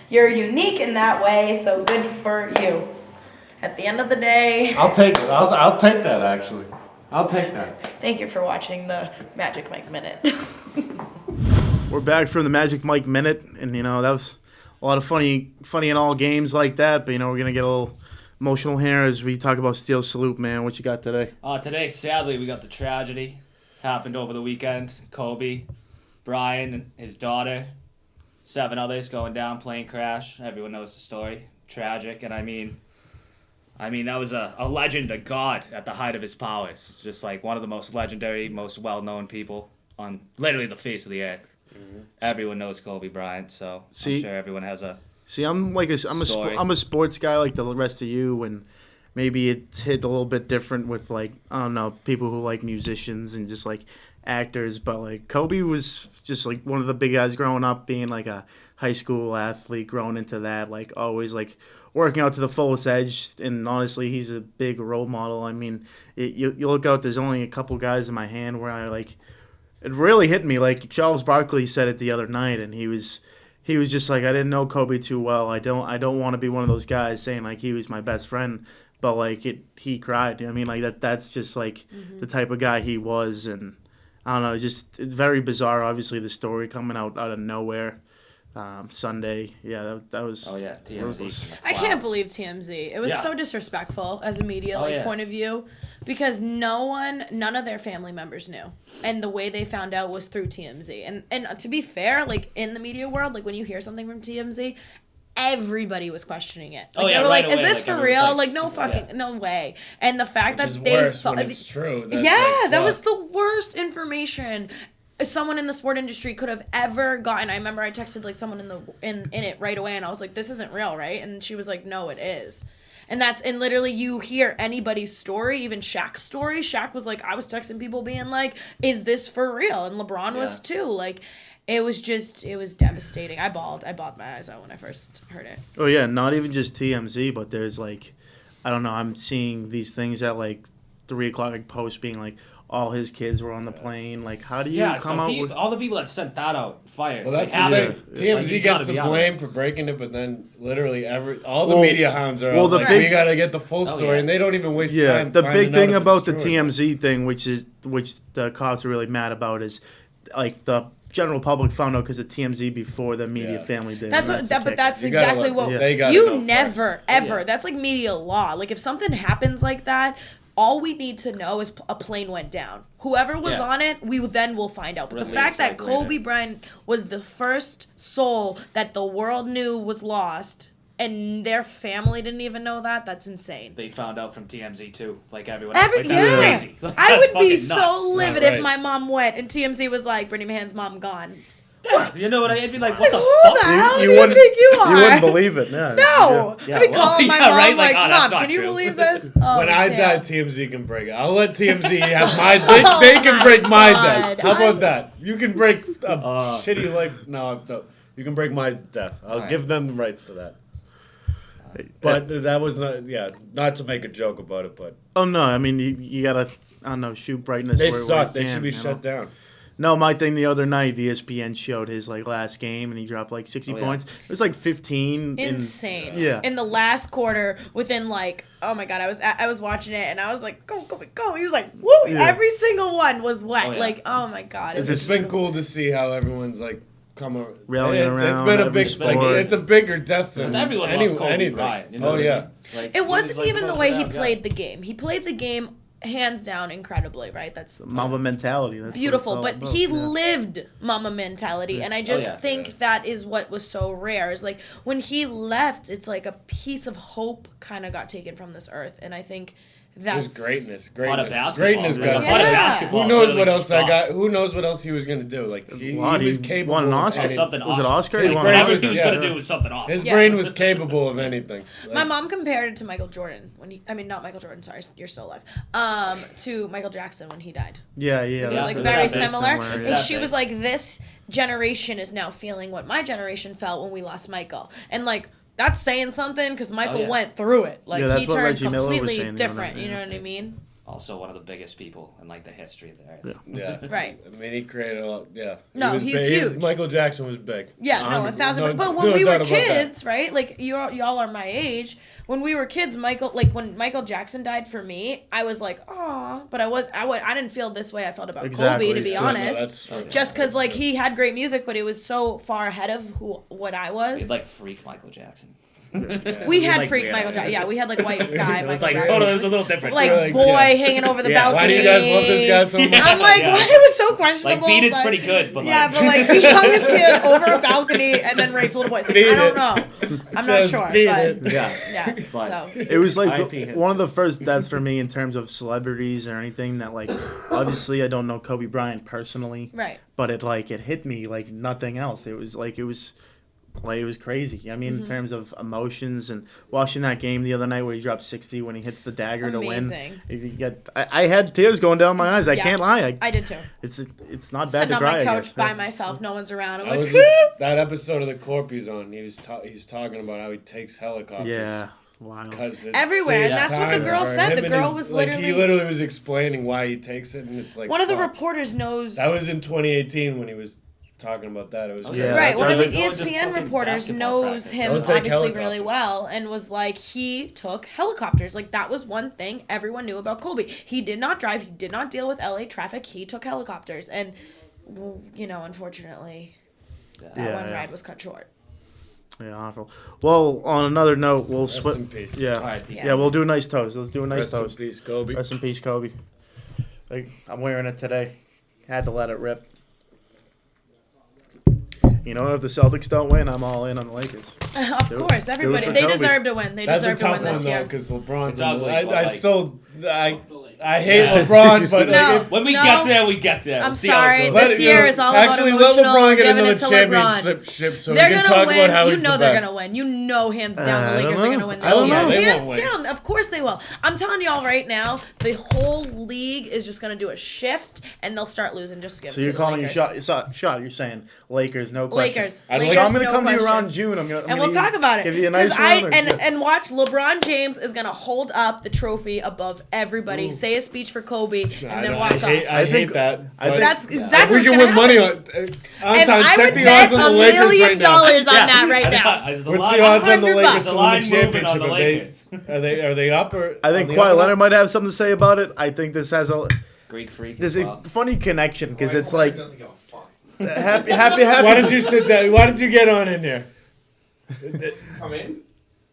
you're unique in that way, so good for you. At the end of the day, I'll take it. I'll take that, actually. I'll take that. thank you for watching the Magic Mike Minute. We're back from the Magic Mike Minute, and that was a lot of funny in all games like that. But we're gonna get a little emotional here as we talk about Steele Salute, man. What you got today? Today, sadly, we got the tragedy. Happened over the weekend. Kobe Bryant and his daughter, 7 others going down, plane crash. Everyone knows the story. Tragic. And I mean, that was a legend, a god at the height of his powers. Just like one of the most legendary, most well-known people on literally the face of the earth. Mm-hmm. Everyone knows Kobe Bryant, so I'm sure everyone has a I'm a sports guy like the rest of you, and maybe it's hit a little bit different with I don't know, people who like musicians and just like actors, but Kobe was just one of the big guys growing up, being a high school athlete, growing into that, always working out to the fullest edge, and honestly, he's a big role model. I mean, you look out, there's only a couple guys in my hand where I it really hit me. Charles Barkley said it the other night, and he was just I didn't know Kobe too well. I don't want to be one of those guys saying he was my best friend, but he cried. I mean, that's just the type of guy he was, and I don't know, just very bizarre. Obviously, the story coming out of nowhere. Sunday, yeah, that was. Oh yeah, TMZ. I can't believe TMZ. It was so disrespectful as a media point of view, because none of their family members knew, and the way they found out was through TMZ. And to be fair, in the media world, when you hear something from TMZ, everybody was questioning it. They were right "Is away, this for real? No fucking no way." And the fact Which that is they worse thought, when it's true. That's that was fuck. the worst information someone in the sport industry could have ever gotten. I remember I texted someone in it right away, and I was like, "This isn't real, right?" And she was like, "No, it is." And literally you hear anybody's story, even Shaq's story. Shaq was I was texting people being "Is this for real?" And LeBron was too. It was devastating. I bawled my eyes out when I first heard it. Oh yeah, not even just TMZ, but there's I don't know, I'm seeing these things at 3:00 post being all his kids were on the plane. How do you come out with all the people that sent that out fired? Well, that's the thing. TMZ gets the blame for breaking it, but then literally all the media hounds are we got to get the full story, and they don't even waste time. The big thing about the true. TMZ thing, which the cops are really mad about, is the general public found out because of TMZ before the media family did. That's exactly what you never ever. That's media law. If something happens like that, all we need to know is a plane went down. Whoever was on it, we then will find out. But the fact that Kobe Bryant was the first soul that the world knew was lost, and their family didn't even know that's insane. They found out from TMZ too, everyone else. That's crazy. I would be so nuts. livid if my mom went and TMZ was Brittany Mahan's mom gone. You know what I mean? Like, what the Who fuck? the hell do You you wouldn't- think you are? You wouldn't believe it. Yeah. No. Yeah, I'd be well, calling my yeah, mom right? Like, like, oh, that's Mom, not can you true." believe this? Oh, When I damn. die, TMZ can break it. I'll let TMZ have my. They can break my death. God. How about that? You can break a shitty life. No, you can break my death. I'll Alright. give them the rights to that. But that was not. Yeah, not to make a joke about it, but Oh no, I mean you gotta, I don't know, shoot brightness. they where suck. you They can, should be you know? shut down. No, my thing the other night, ESPN showed his like last game and he dropped like 60 Oh, yeah. points. It was like 15. Insane. Yeah. In the last quarter, within like, oh my god, I was watching it and I was like, go, go, go. He was like, woo! Yeah. Every single one was wet. Oh, yeah. Like, oh my god. It was It's been cool to see how everyone's like come Rallying it's around been a every big. sport. It's a bigger death than Because everyone any, loves Kobe anything. Bryant. You know Oh what I yeah. mean? Like, It he wasn't was, like, even the most way he renowned guy. played the game. He played the game hands down incredibly, right? That's Mamba mentality. That's what beautiful, it's all but about, he yeah. lived mama mentality, and I just yeah. think that is what was so rare. Is like when he left, it's like a piece of hope kind of got taken from this earth, and I think that's His greatness, Lot of greatness, basketball. greatness man. got Yeah. A lot of taken. basketball. Who knows really what else just that gone. guy? Who knows what else he was gonna do? Like he was capable. won an of Oscar. anything. Something Was it awesome. Oscar? His He won brain an Whatever was- he was Oscar. gonna yeah. do was something awesome. His Yeah. brain was capable of anything. My Like, mom compared it to Michael Jordan when he, I mean, not Michael Jordan, sorry, you're still alive, to Michael Jackson when he died. Yeah, It yeah. was Yeah, like it's very that big. similar. It's And that she big. was like, this generation is now feeling what my generation felt when we lost Michael. And like, that's saying something because Michael yeah. went through it. Like, Yeah, that's he what turned Reggie Miller was completely saying the other different. night, You know yeah. what I mean? Also, one of the biggest people in like the history of the earth. yeah. Right. I mean, he created a lot. Yeah. No, He was he's big. huge. Michael Jackson was big. Yeah, no, 1,000. No- but when no we were doubt about that. kids, right? Like y'all are my age. When we were kids, when Michael Jackson died for me, I was like, "Aw," but I didn't feel this way I felt about Exactly. Kobe, to be Yeah, no, honest. that's true. Just because like he had great music, but it was so far ahead of what I was. He's like freak Michael Jackson. We had like freak weird. Michael Jackson. Yeah, we had like white guy It Michael was like Jackson. totally, it was a little different. Like Like, boy yeah. hanging over the Yeah, balcony. Why do you guys love this guy so much? I'm like, Yeah. what? It was so questionable. Like Beat It's but- pretty good, but Yeah, like, but like he hung his kid over a balcony and then raped little boys. Like, Beat I don't it. know. I'm not Just sure. But beat it. yeah. yeah. But- So It was like R.I.P. him. one of the first deaths for me in terms of celebrities or anything that like obviously I don't know Kobe Bryant personally, right. but it hit me like nothing else. It was crazy. I mean, in terms of emotions and watching that game the other night where he dropped 60 when he hits the dagger Amazing. to win. I had tears going down my eyes. I Yeah. can't lie. I did too. It's not bad Sitting to on cry. my I couch guess. by Yeah. myself, no one's around. I'm I like, was just, that episode of the Corp he's on. He's talking about how he takes helicopters. Yeah. Wow. Because it Everywhere, and saves that's what the time girl for said. him The and girl his- was like, literally- he literally was explaining why he takes it, and it's like one of the fuck. reporters knows. That was in 2018 when he was talking about that. It was Oh, great. yeah. Right, one of the Doesn't go into ESPN fucking reporters basketball knows practice. him Don't take obviously really helicopters. well and was like, he took helicopters. Like, that was one thing everyone knew about Kobe. He did not drive, he did not deal with LA traffic, he took helicopters. And, unfortunately, that Yeah, one yeah. ride was cut short. Yeah, awful. Well, on another note, we'll Rest split. in peace. Yeah. R.I.P. Yeah, we'll do a nice toast. Let's do a nice Rest in toast. peace, Kobe. Rest in peace, Kobe. I'm wearing it today. Had to let it rip. You know, if the Celtics don't win, I'm all in on the Lakers. Of Do it. course, Do it everybody. for They Kobe. deserve to win. They That's a deserve to tough win one this though, year. because LeBron's. It's ugly, but, I like- still I hate LeBron, but No. like, if, When we No. get there, we get there. I'm We'll see how it sorry, goes. this year is all about actually emotional, let LeBron get giving another it to LeBron. championship so They're we can gonna talk win. about how You he's know the they're best. gonna win. You know, hands down, I the Lakers don't are gonna know. win I this don't year. know. They Hands won't win. down, of course they will. I'm telling y'all right now, the whole league is just gonna do a shift, and they'll start losing. Just give So it you're to calling the your Lakers. shot. You're saying Lakers, no question. Lakers. I'd Lakers, So I'm gonna no come to you question. around June. And we'll talk about it. Give you a nice 'Cause I run. and watch LeBron James is gonna hold up the trophy above everybody, say a speech for Kobe, and then walk off. I think- hate that. I but think- That's if exactly we can what's win gonna money happen. on And time, I check would the bet odds on $1 the Lakers million right now. on that right now. There's a What's line- the odds on the $100 Lakers bucks. to The win line the moving on championship? the Lakers. Are they up or? I think on the Kawhi up? Leonard might have something to say about it. I think this has a Greek freak. this as is well. a funny connection because it's like doesn't give a fuck. happy. Why don't you sit down? Why don't you get on in here? Come in.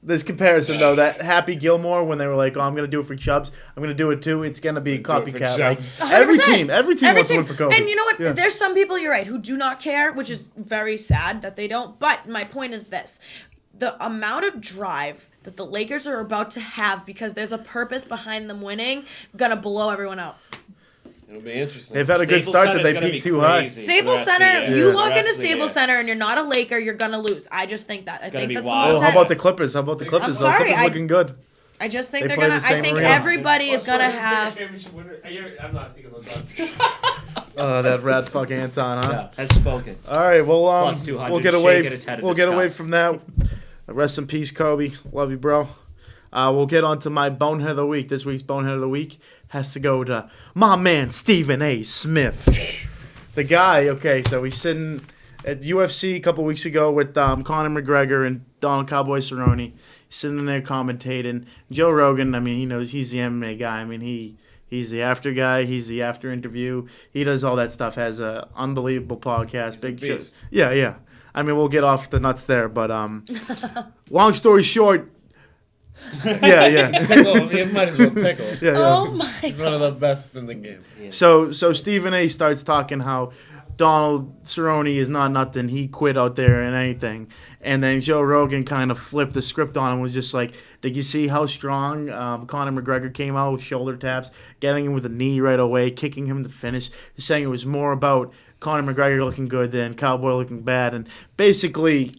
This comparison though, that Happy Gilmore when they were like, "Oh, I'm gonna do it for Chubbs. I'm gonna do it too." It's gonna be a Do it for copycat. Like, Chubbs. every 100%. team wants to win for Kobe. And you know what? Yeah. There's some people, you're right, who do not care, which is very sad that they don't. But my point is this. The amount of drive that the Lakers are about to have because there's a purpose behind them winning, gonna blow everyone out. It'll be interesting. They've had a good Staples start. Did Center's they gonna peak be too high? crazy for Staples the rest of the Center, year. you The walk rest into of the Staples year. Center and you're not a Laker, you're gonna lose. I just think that. I gonna think be that's wild. the How time. about the Clippers? How about the Clippers? The sorry, Clippers I- looking good. I just think They they're play gonna. the I same think arena. everybody is gonna have. I'm not speaking those That rat fuck Anton, huh? Yeah, has spoken. All right, well, Plus 200, we'll get away. shaking his head in We'll get away disgust. from that. Rest in peace, Kobe. Love you, bro. We'll get on to my Bonehead of the Week. This week's Bonehead of the Week has to go to my man, Stephen A. Smith. The guy, okay, so he's sitting at UFC a couple weeks ago with Conor McGregor and Donald Cowboy Cerrone. He's sitting there commentating. Joe Rogan, I mean, he knows he's the MMA guy. I mean, he's the after guy. He's the after interview. He does all that stuff. Has a unbelievable podcast. Big show. beast. Yeah. I mean, we'll get off the nuts there, but long story short, yeah. Tickle. You might as well tickle. Yeah. Oh my He's one of the best in the game. So Stephen A. starts talking how Donald Cerrone is not nothing. He quit out there and anything. And then Joe Rogan kind of flipped the script on him, was just like, did you see how strong Conor McGregor came out with shoulder taps, getting him with a knee right away, kicking him to finish, saying it was more about Conor McGregor looking good than Cowboy looking bad. And basically,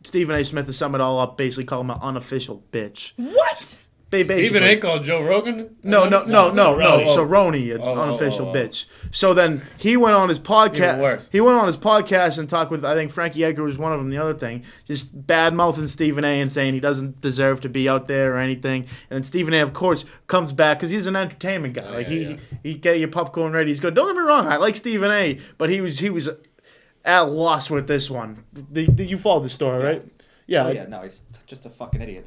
Stephen A. Smith to sum it all up, basically called him an unofficial bitch. What? Basically. Stephen A. called Joe Rogan? No. Cerrone. Cerrone, an Oh, unofficial oh. bitch. So then he went on his Even podcast. worse. He went on his podcast and talked with, I think Frankie Edgar was one of them. The other thing, just bad mouthing Stephen A. and saying he doesn't deserve to be out there or anything. And then Stephen A. of course comes back because he's an entertainment guy. Like he get your popcorn ready. He's good. Don't get me wrong, I like Stephen A. But he was at loss with this one. Did you follow the story, right? Yeah. Oh yeah, no, he's just a fucking idiot.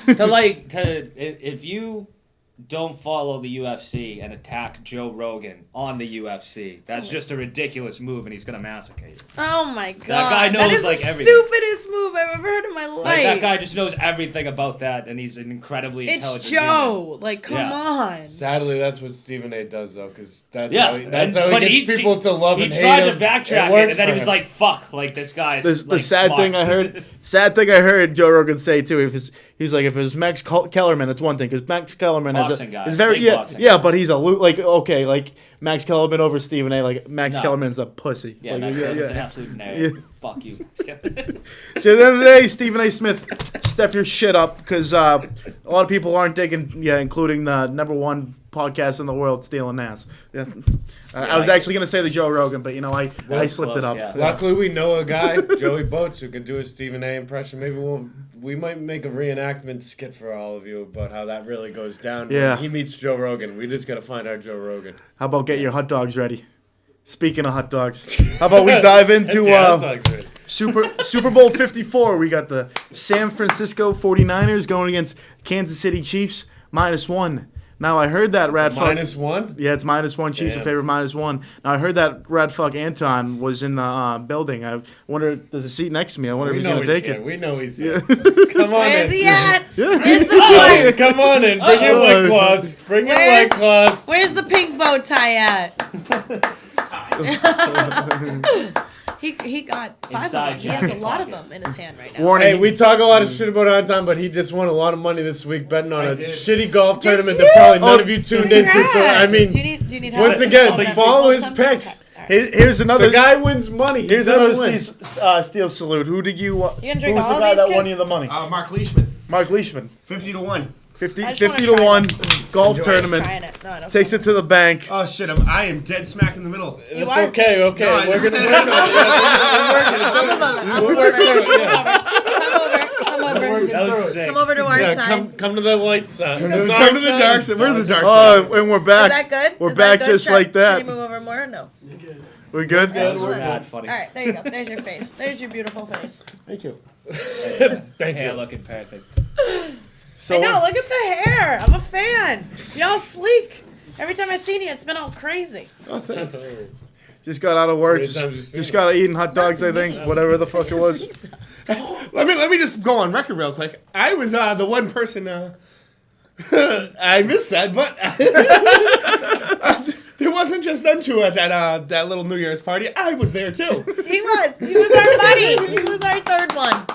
If you don't follow the UFC and attack Joe Rogan on the UFC, that's just a ridiculous move, and he's gonna massacre you. Oh my god. guy knows, that is like, the everything. stupidest move I've ever heard in my life. Like that guy just knows everything about that, and he's an incredibly It's intelligent Joe. human. Like, come Yeah. on. Sadly, that's what Stephen A. does, though, because that's Yeah, how he but gets people to love he and hate tried him. to backtrack works and then he for was him. like, "Fuck!" Like this guy's. The like, sad smart. thing I heard Joe Rogan say too. He was like, if it was Max Kellerman, it's one thing because Max Kellerman Boxing guy. is very Big boxing yeah, guy. but he's like Max Kellerman over Stephen A. Like Max No. Kellerman's a pussy. Yeah, Like, Max Kellerman's an absolute nerd. Fuck you. So at the end of the day, Stephen A. Smith, step your shit up because a lot of people aren't digging. Yeah, including the number 1 podcast in the world, Steele and Nazz. Yeah. I was actually gonna say the Joe Rogan, but I slipped it close, up. yeah. Luckily, we know a guy, Joey Boats, who can do a Stephen A. impression. Maybe we might make a reenactment skit for all of you about how that really goes down Yeah. when he meets Joe Rogan. We just got to find our Joe Rogan. How about get your hot dogs ready? Speaking of hot dogs, how about we dive into Super Bowl 54? We got the San Francisco 49ers going against Kansas City Chiefs -1. Now I heard that rad fuck. -1? Yeah, it's -1. Chiefs are Damn. favorite -1. Now I heard that rad fuck Anton was in the building. I wonder, there's a seat next to me. I wonder if he's gonna take it. We know he's here. Come on Where's in. he at? Yeah. Where's the boy? Come on in. Bring your white claws. Bring your white claws. Where's the pink bow tie at? He got 5 Inside of them. He has a jacket lot pockets. of them in his hand right now. Warning. Hey, we talk a lot of shit about Anton, but he just won a lot of money this week betting on a did. shitty golf Did tournament you? that probably none Oh, of you tuned into. So, I Do you mean, need help? once again, Okay. follow his Okay. picks. Okay. Here's another. The guy wins money. He Here's doesn't another win. Steel salute. Who did you? You gonna Who drink was the all guy of that these, won kid? you the money? Mark Leishman, Mark Leishman. 50 to 1. 50 I just 50 wanna to try 1 this. golf Enjoy tournament. Trying it. No, I don't. Takes it to the bank. Oh shit, I am dead smack in the middle. You It's are? okay. No, We're gonna work on it. I'll move over. I'll move over. Come over. That was sick. Come over to our Yeah, come come to the light side. Come to the dark side. We're the dark Oh, side. and we're Is back. that good? We're Is back that good? just Should- like that. Should you move over more? No. We're good. That was Excellent. mad funny. All right, there you go. There's your face. There's your beautiful face. Thank you. Thank Hair you. looking perfect. So I know. Look at the hair. I'm a fan. Y'all sleek. Every time I seen you, it's been all crazy. just got out of work. Many times you've seen Just it. got eating hot dogs. I think whatever the fuck it was. Let me just go on record real quick. I was the one person I missed that, but there wasn't just them two at that little New Year's party. I was there too. He was. He was our buddy. He was our third one.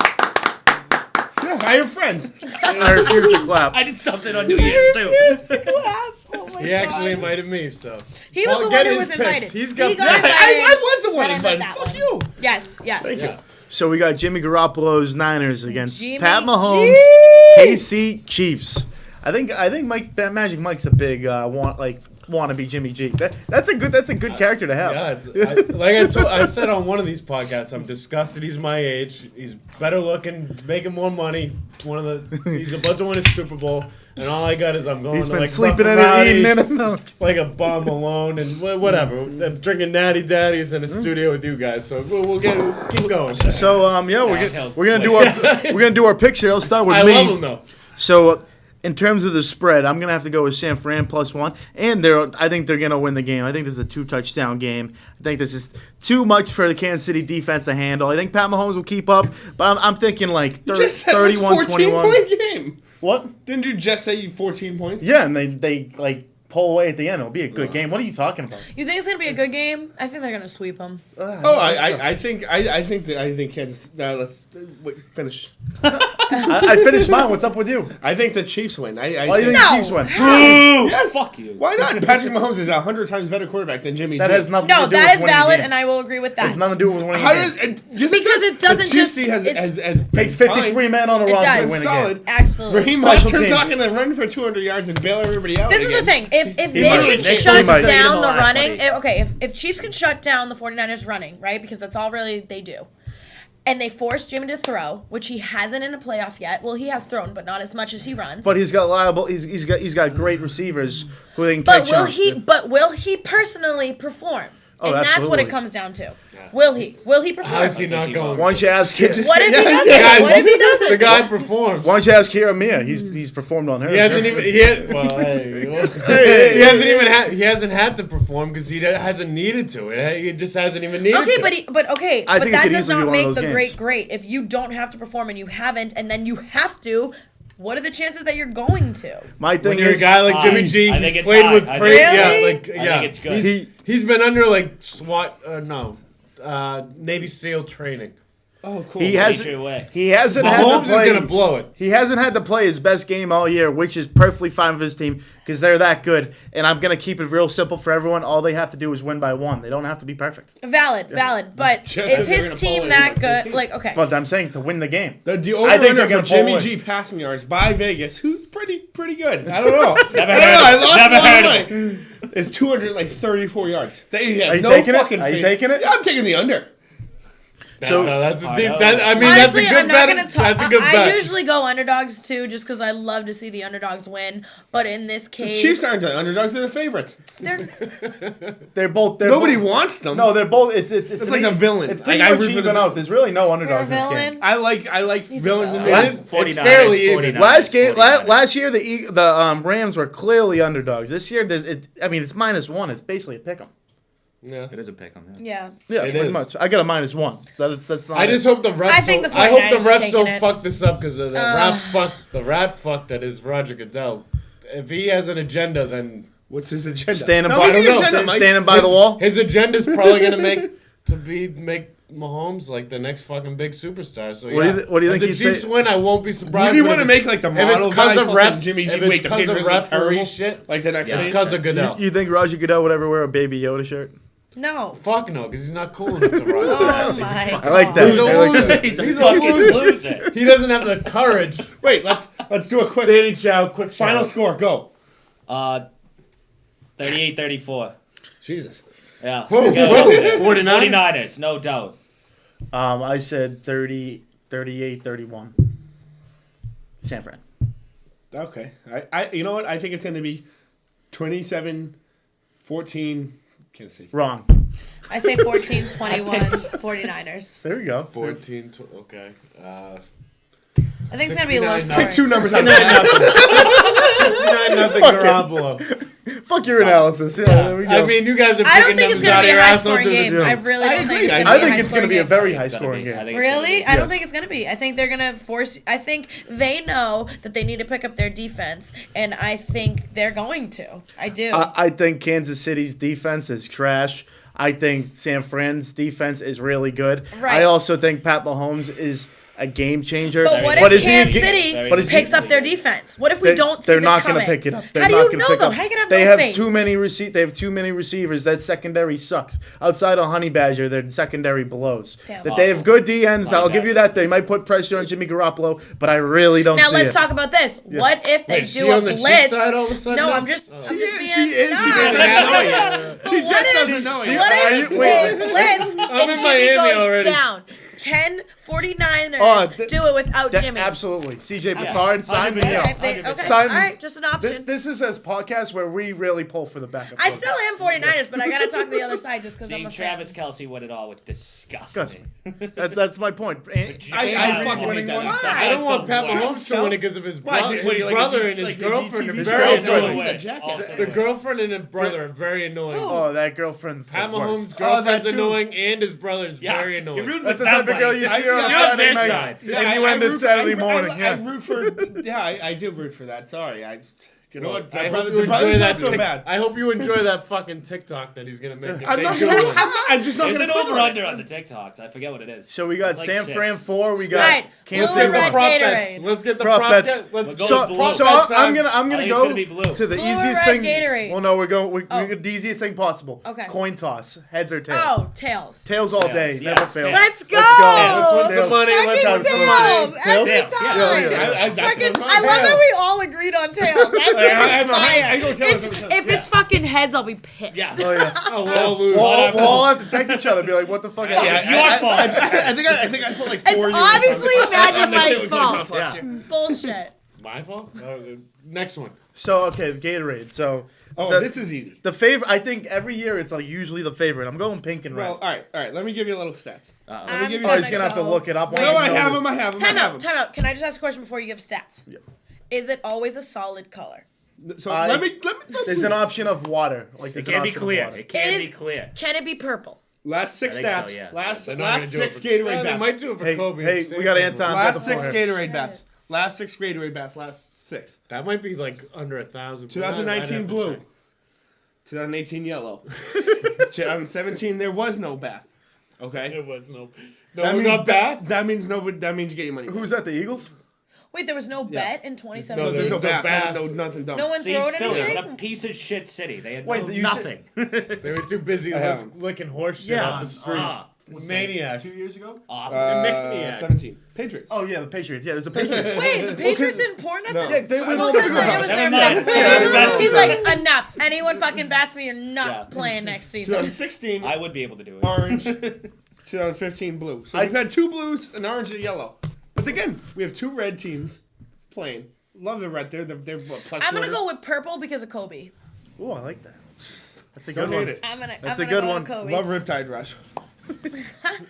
Yeah, I have friends. I refuse to clap. I did something on New Year's too. Clap. Oh He actually invited me, so. He was Well, the get one who his was picks. invited. He's got He got picks. invited. I was the one Then I invited. met that Fuck one. you. Yes, yeah. Thank you. So we got Jimmy Garoppolo's Niners against Jimmy Pat Mahomes, G. KC Chiefs. I think that Magic Mike's a big wannabe Jimmy G. That's a good character to have. Yeah, I said on one of these podcasts, I'm disgusted. He's my age. He's better looking, making more money. He's about to win a Super Bowl, and all I got is I'm going He's to been like sleeping rough in and it, eating rowdy, in it. like a bum alone, and whatever. I'm drinking Natty Daddies in a studio with you guys, so we'll keep going. So we're gonna do our picks here. I'll start with I me. love him though. So, in terms of the spread, I'm gonna have to go with San Fran +1, and I think they're gonna win the game. I think this is a 2-touchdown game. I think this is too much for the Kansas City defense to handle. I think Pat Mahomes will keep up, but I'm thinking like 31-21. 14-point game. What? Didn't you just say you 14 points? Yeah, and they like pull away at the end. It'll be a good game. What are you talking about? You think it's gonna be a good game? I think they're gonna sweep them. I think Kansas. Let's wait, finish. I finished mine. What's up with you? I think the Chiefs win. Why do you think No. the Chiefs win? Yes. Fuck you. Why not? Patrick Mahomes is 100 times better quarterback than Jimmy That G. has nothing No, to do that with is winning the valid, game. and I will agree with It has that. nothing to do with winning How the does game. just Because it doesn't the Chiefs just- has it's- Takes 53 men on a It roster does. to win a Solid. game. Absolutely. Raheem Special Mostert's not teams. going to run for 200 yards and bail everybody out. This is the again. thing. If He they might. can He shut might. down the He might. running, if Chiefs can shut down the 49ers running, right? Because that's all really they do. And they force Jimmy to throw, which he hasn't in a playoff yet. Well, he has thrown, but not as much as he runs. But he's got liable. He's got great receivers who they can But catch will on. he? But will he personally perform? Oh, And that's what absolutely. it comes down to. Will he? Will he perform? How is he I not think he going? Why don't you ask? What if he doesn't? Guys, What if he doesn't? The guy performs. Why don't you ask Kira Mia? He's performed on her. He hasn't even. He hasn't had to perform because he hasn't needed to. He just hasn't even needed Okay, to. but I think it that could does easily be not one of make those the games. great. If you don't have to perform and you haven't, and then you have to, what are the chances that you're going to? My thing when you're a is, guy like Jimmy high. G, I think he's it's played high. with I think praise. it's Yeah, high. like I yeah, think it's good. He's been under like Navy SEAL training. Oh, cool. he Major hasn't. way. He hasn't had to Mahomes is play. gonna blow it. He hasn't had to play his best game all year, which is perfectly fine for his team because they're that good. And I'm gonna keep it real simple for everyone. All they have to do is win by 1. They don't have to be perfect. Valid. But Just is as they're his gonna team pull that it. good? Like, okay. But I'm saying to win the game. The I think they're over-under gonna for Jimmy pull G it. passing yards by Vegas, who's pretty good. I don't know. Never I don't know. I heard of lost him. my Never heard of mind. It's 234 yards. They have Are you no taking it? fucking Are you faith. taking it? Yeah, I'm taking the under. So- No, that's a I deep. know. I mean, Honestly, that's a good I'm not bet. gonna talk. That's a good I bet. usually go underdogs too, just because I love to see the underdogs win. But in this The case, Chiefs aren't the underdogs; they're the favorites. they're They're both. Nobody both, wants them. No, they're both. It's like a villain. It's pretty Like, I much root for even the- out. There's really no you're a underdogs in this game. villain. I like He's a villains in villain. it. It's 49ers, fairly even. 49ers, Last game, 49ers. last year, the Rams were clearly underdogs. This year, it's -1. It's basically a pick 'em. Yeah. It is a pick 'em. Yeah. Yeah, It pretty is. much. I got a -1. So that's not. I just hope the refs. I think the I hope the 49ers are refs taking don't it. fuck this up because the rat fuck that is Roger Goodell. If he has an agenda, then What's his agenda? standing Tell by, me the agenda, stand- Mike. standing by the wall. his agenda's probably gonna make Mahomes like the next fucking big superstar. So What do yeah. you what do you if think the he's Chiefs saying? win, I won't be surprised. You but want to if make like the if model it's because guy of fucking refs, Jimmy G if it's wake the because of Patriots are terrible, referee shit, like the next it's day. because of Goodell. You think Roger Goodell would ever wear a Baby Yoda shirt? No. Fuck no, because he's not cool enough to rock. Oh my. I like that. He's a I like loser. that. He's a He's a fucking loser. loser. He doesn't have the courage. Wait, let's do a quick Danny Chow, quick final shout. score. Go. 38-34. Jesus. Yeah. Whoa, Yeah. whoa. 49? 49ers, no doubt. I said 38-31. San Fran. Okay. I you know what? I think it's going to be 27-14 Kansas City. Wrong. I say 14-21 49ers. There we go. 14, okay. I think it's gonna be a low 69. scoring. Pick two numbers out 69 of nothing. 69 nothing Fuck it. Garoppolo. Fuck your analysis. Yeah, there we go. I mean, you guys are I don't picking think it's numbers gonna out be of a your high ass. Don't scoring do game. this. I really I don't agree. think it's I gonna be a think high it's going to scoring be a game. very I high think it's gonna scoring be- I game. think it's gonna Really? be- I don't Yes. think it's gonna be. I think they're gonna force. I think they know that they need to pick up their defense, and I think they're going to. I do. I think Kansas City's defense is trash. I think San Fran's defense is really good. Right. I also think Pat Mahomes is a game changer. But what But if is he a Kansas ga- City but is he- picks up their defense? What if we don't see They're this not coming? going to pick it up. They're How do not you gonna know pick though? up. How you gonna have They no have faith? They have too many receivers. That secondary sucks. Outside of Honey Badger, their secondary blows. Damn. That they have good DNs. I'll give you Badger. that. They might put pressure on Jimmy Garoppolo, but I really don't Now see let's it. talk about this. What if they Wait, she do a on the Chiefs blitz? side all of a sudden No, now? I'm just being. She is. Nah. She doesn't know it. But She what just if- doesn't know it. What Are if you- they wait. blitz and in Jimmy Miami goes already. down? Can 49ers Oh, do it without Jimmy? Absolutely. CJ Beathard, sign me 100%. up. Okay, Sign- all right, just an option. This is a podcast where we really pull for the backup. I still am 49ers, but I gotta talk the other side just because I'm Seeing a Travis fan. Kelsey win it all would disgust Disgust me. That's my point. I fucking hate winning that. one. Why? I don't want Pat Why? Mahomes to win it because of his, Why? brother, What, his like, brother is he- and his like, is he girlfriend are TV very show? annoying. He's a jackass. The girlfriend and his brother are very annoying. Who? Oh, that girlfriend's Pat the Mahomes' worst. girlfriend's that too. annoying and his brother's Yeah, very you're annoying. rooting That's for the type them, of girl buddy. you see on You're on Friday their night. side. And you end it Saturday morning. I Yeah. root for. Yeah, I do root for that. Sorry, you know what? I The hope you brother's enjoy not that. so bad. I hope you enjoy that fucking TikTok that he's gonna make. if I'm they not do gonna. win. I'm just not There's gonna an click on it. over-under on the TikToks. I forget what it is. So we got It's like San 6. Fran 4. We got Right. Kansas Blue City or red 1. Prop Gatorade. bets. Let's get the Prop prop bets. bets. We'll Let's go So, with blue. so Prop bets I'm on- gonna I think it's go gonna be blue. to the Blue or easiest red thing. Gatorade? Well, no, we're going. We Oh. the easiest thing possible. Okay. Coin toss, heads or tails. Oh, tails. Tails all Tails. day, Yeah, never fails. tails. Let's go. Let's win some Tails. money. Let's Fucking have some tails. money. Every Tails. time. Yeah, yeah. That's Fucking, what I'm I love saying. that we all agreed on tails. That's I fucking fire. go tails It's, every time. if it's fucking heads, I'll be pissed. Yeah. Oh yeah. Oh, we'll all lose. We'll all have to text each other, be like, "What the fuck?" Yeah, happened?" it's your fault. I think I put like 4 It's years. obviously Magic on the shit Mike's with coin toss fault. last Yeah. year. Bullshit. My fault. Next one. So okay, Gatorade. So Oh, this is easy. the favorite. I think every year it's like usually the favorite. I'm going pink and red. Well, all right. Let me give you a little stats. Uh-oh. Let me give you. Oh, he's gonna have to look it up. Wait. No, I know have this. them. I have them. Time out. Time out. Can I just ask a question before you give stats? Yeah. Is it always a solid color? So I- let me. There's an option of water. Like It there's can an be option clear. of water. It can be Is- clear. Can it be purple? Last 6 I think stats. so, yeah. Last They're not last gonna do it 6 for- Gatorade Yeah, they bets. might do it for Hey, Kobe. hey, Same we got thing. Anton's at Last the 6 floor here. Gatorade bets. Last 6 Gatorade bets. Last 6. That might be like under 1,000. 2019 I'd have to blue. check. 2018 yellow. 2017 there was no bath. Okay. It was no. That No, we means got bath. That means nobody. That means you get your money. Who's that? The Eagles? Wait, there was no bet in No, 2017? there's no There's no bath. bath. No, nothing dumb. No one See, throwing Philly, what a anything? piece of shit city. They had Wait, no, you nothing. They were too busy I have 'em. licking horse shit Yeah. off the streets. Maniacs. 2 years ago? Awful. Maniac. 17. Patriots. Oh yeah, the Patriots. Yeah, there's a Patriots. Wait, the Patriots didn't pour nothing? No. Yeah, they went Well, all because the it was their Never mind. fifth. He's like, enough. Anyone fucking bats me, you're not Yeah. playing next season. 2016 I would be able to do it. orange. 2015 blue. So we've had 2 blues, an orange, and a yellow. But again, we have 2 red teams playing. Love the red. They're what, plus I'm gonna 200? go with purple because of Kobe. Oh, I like that. That's a Don't good one. hate it. That's I'm a good go one. with Kobe. Love Riptide Rush.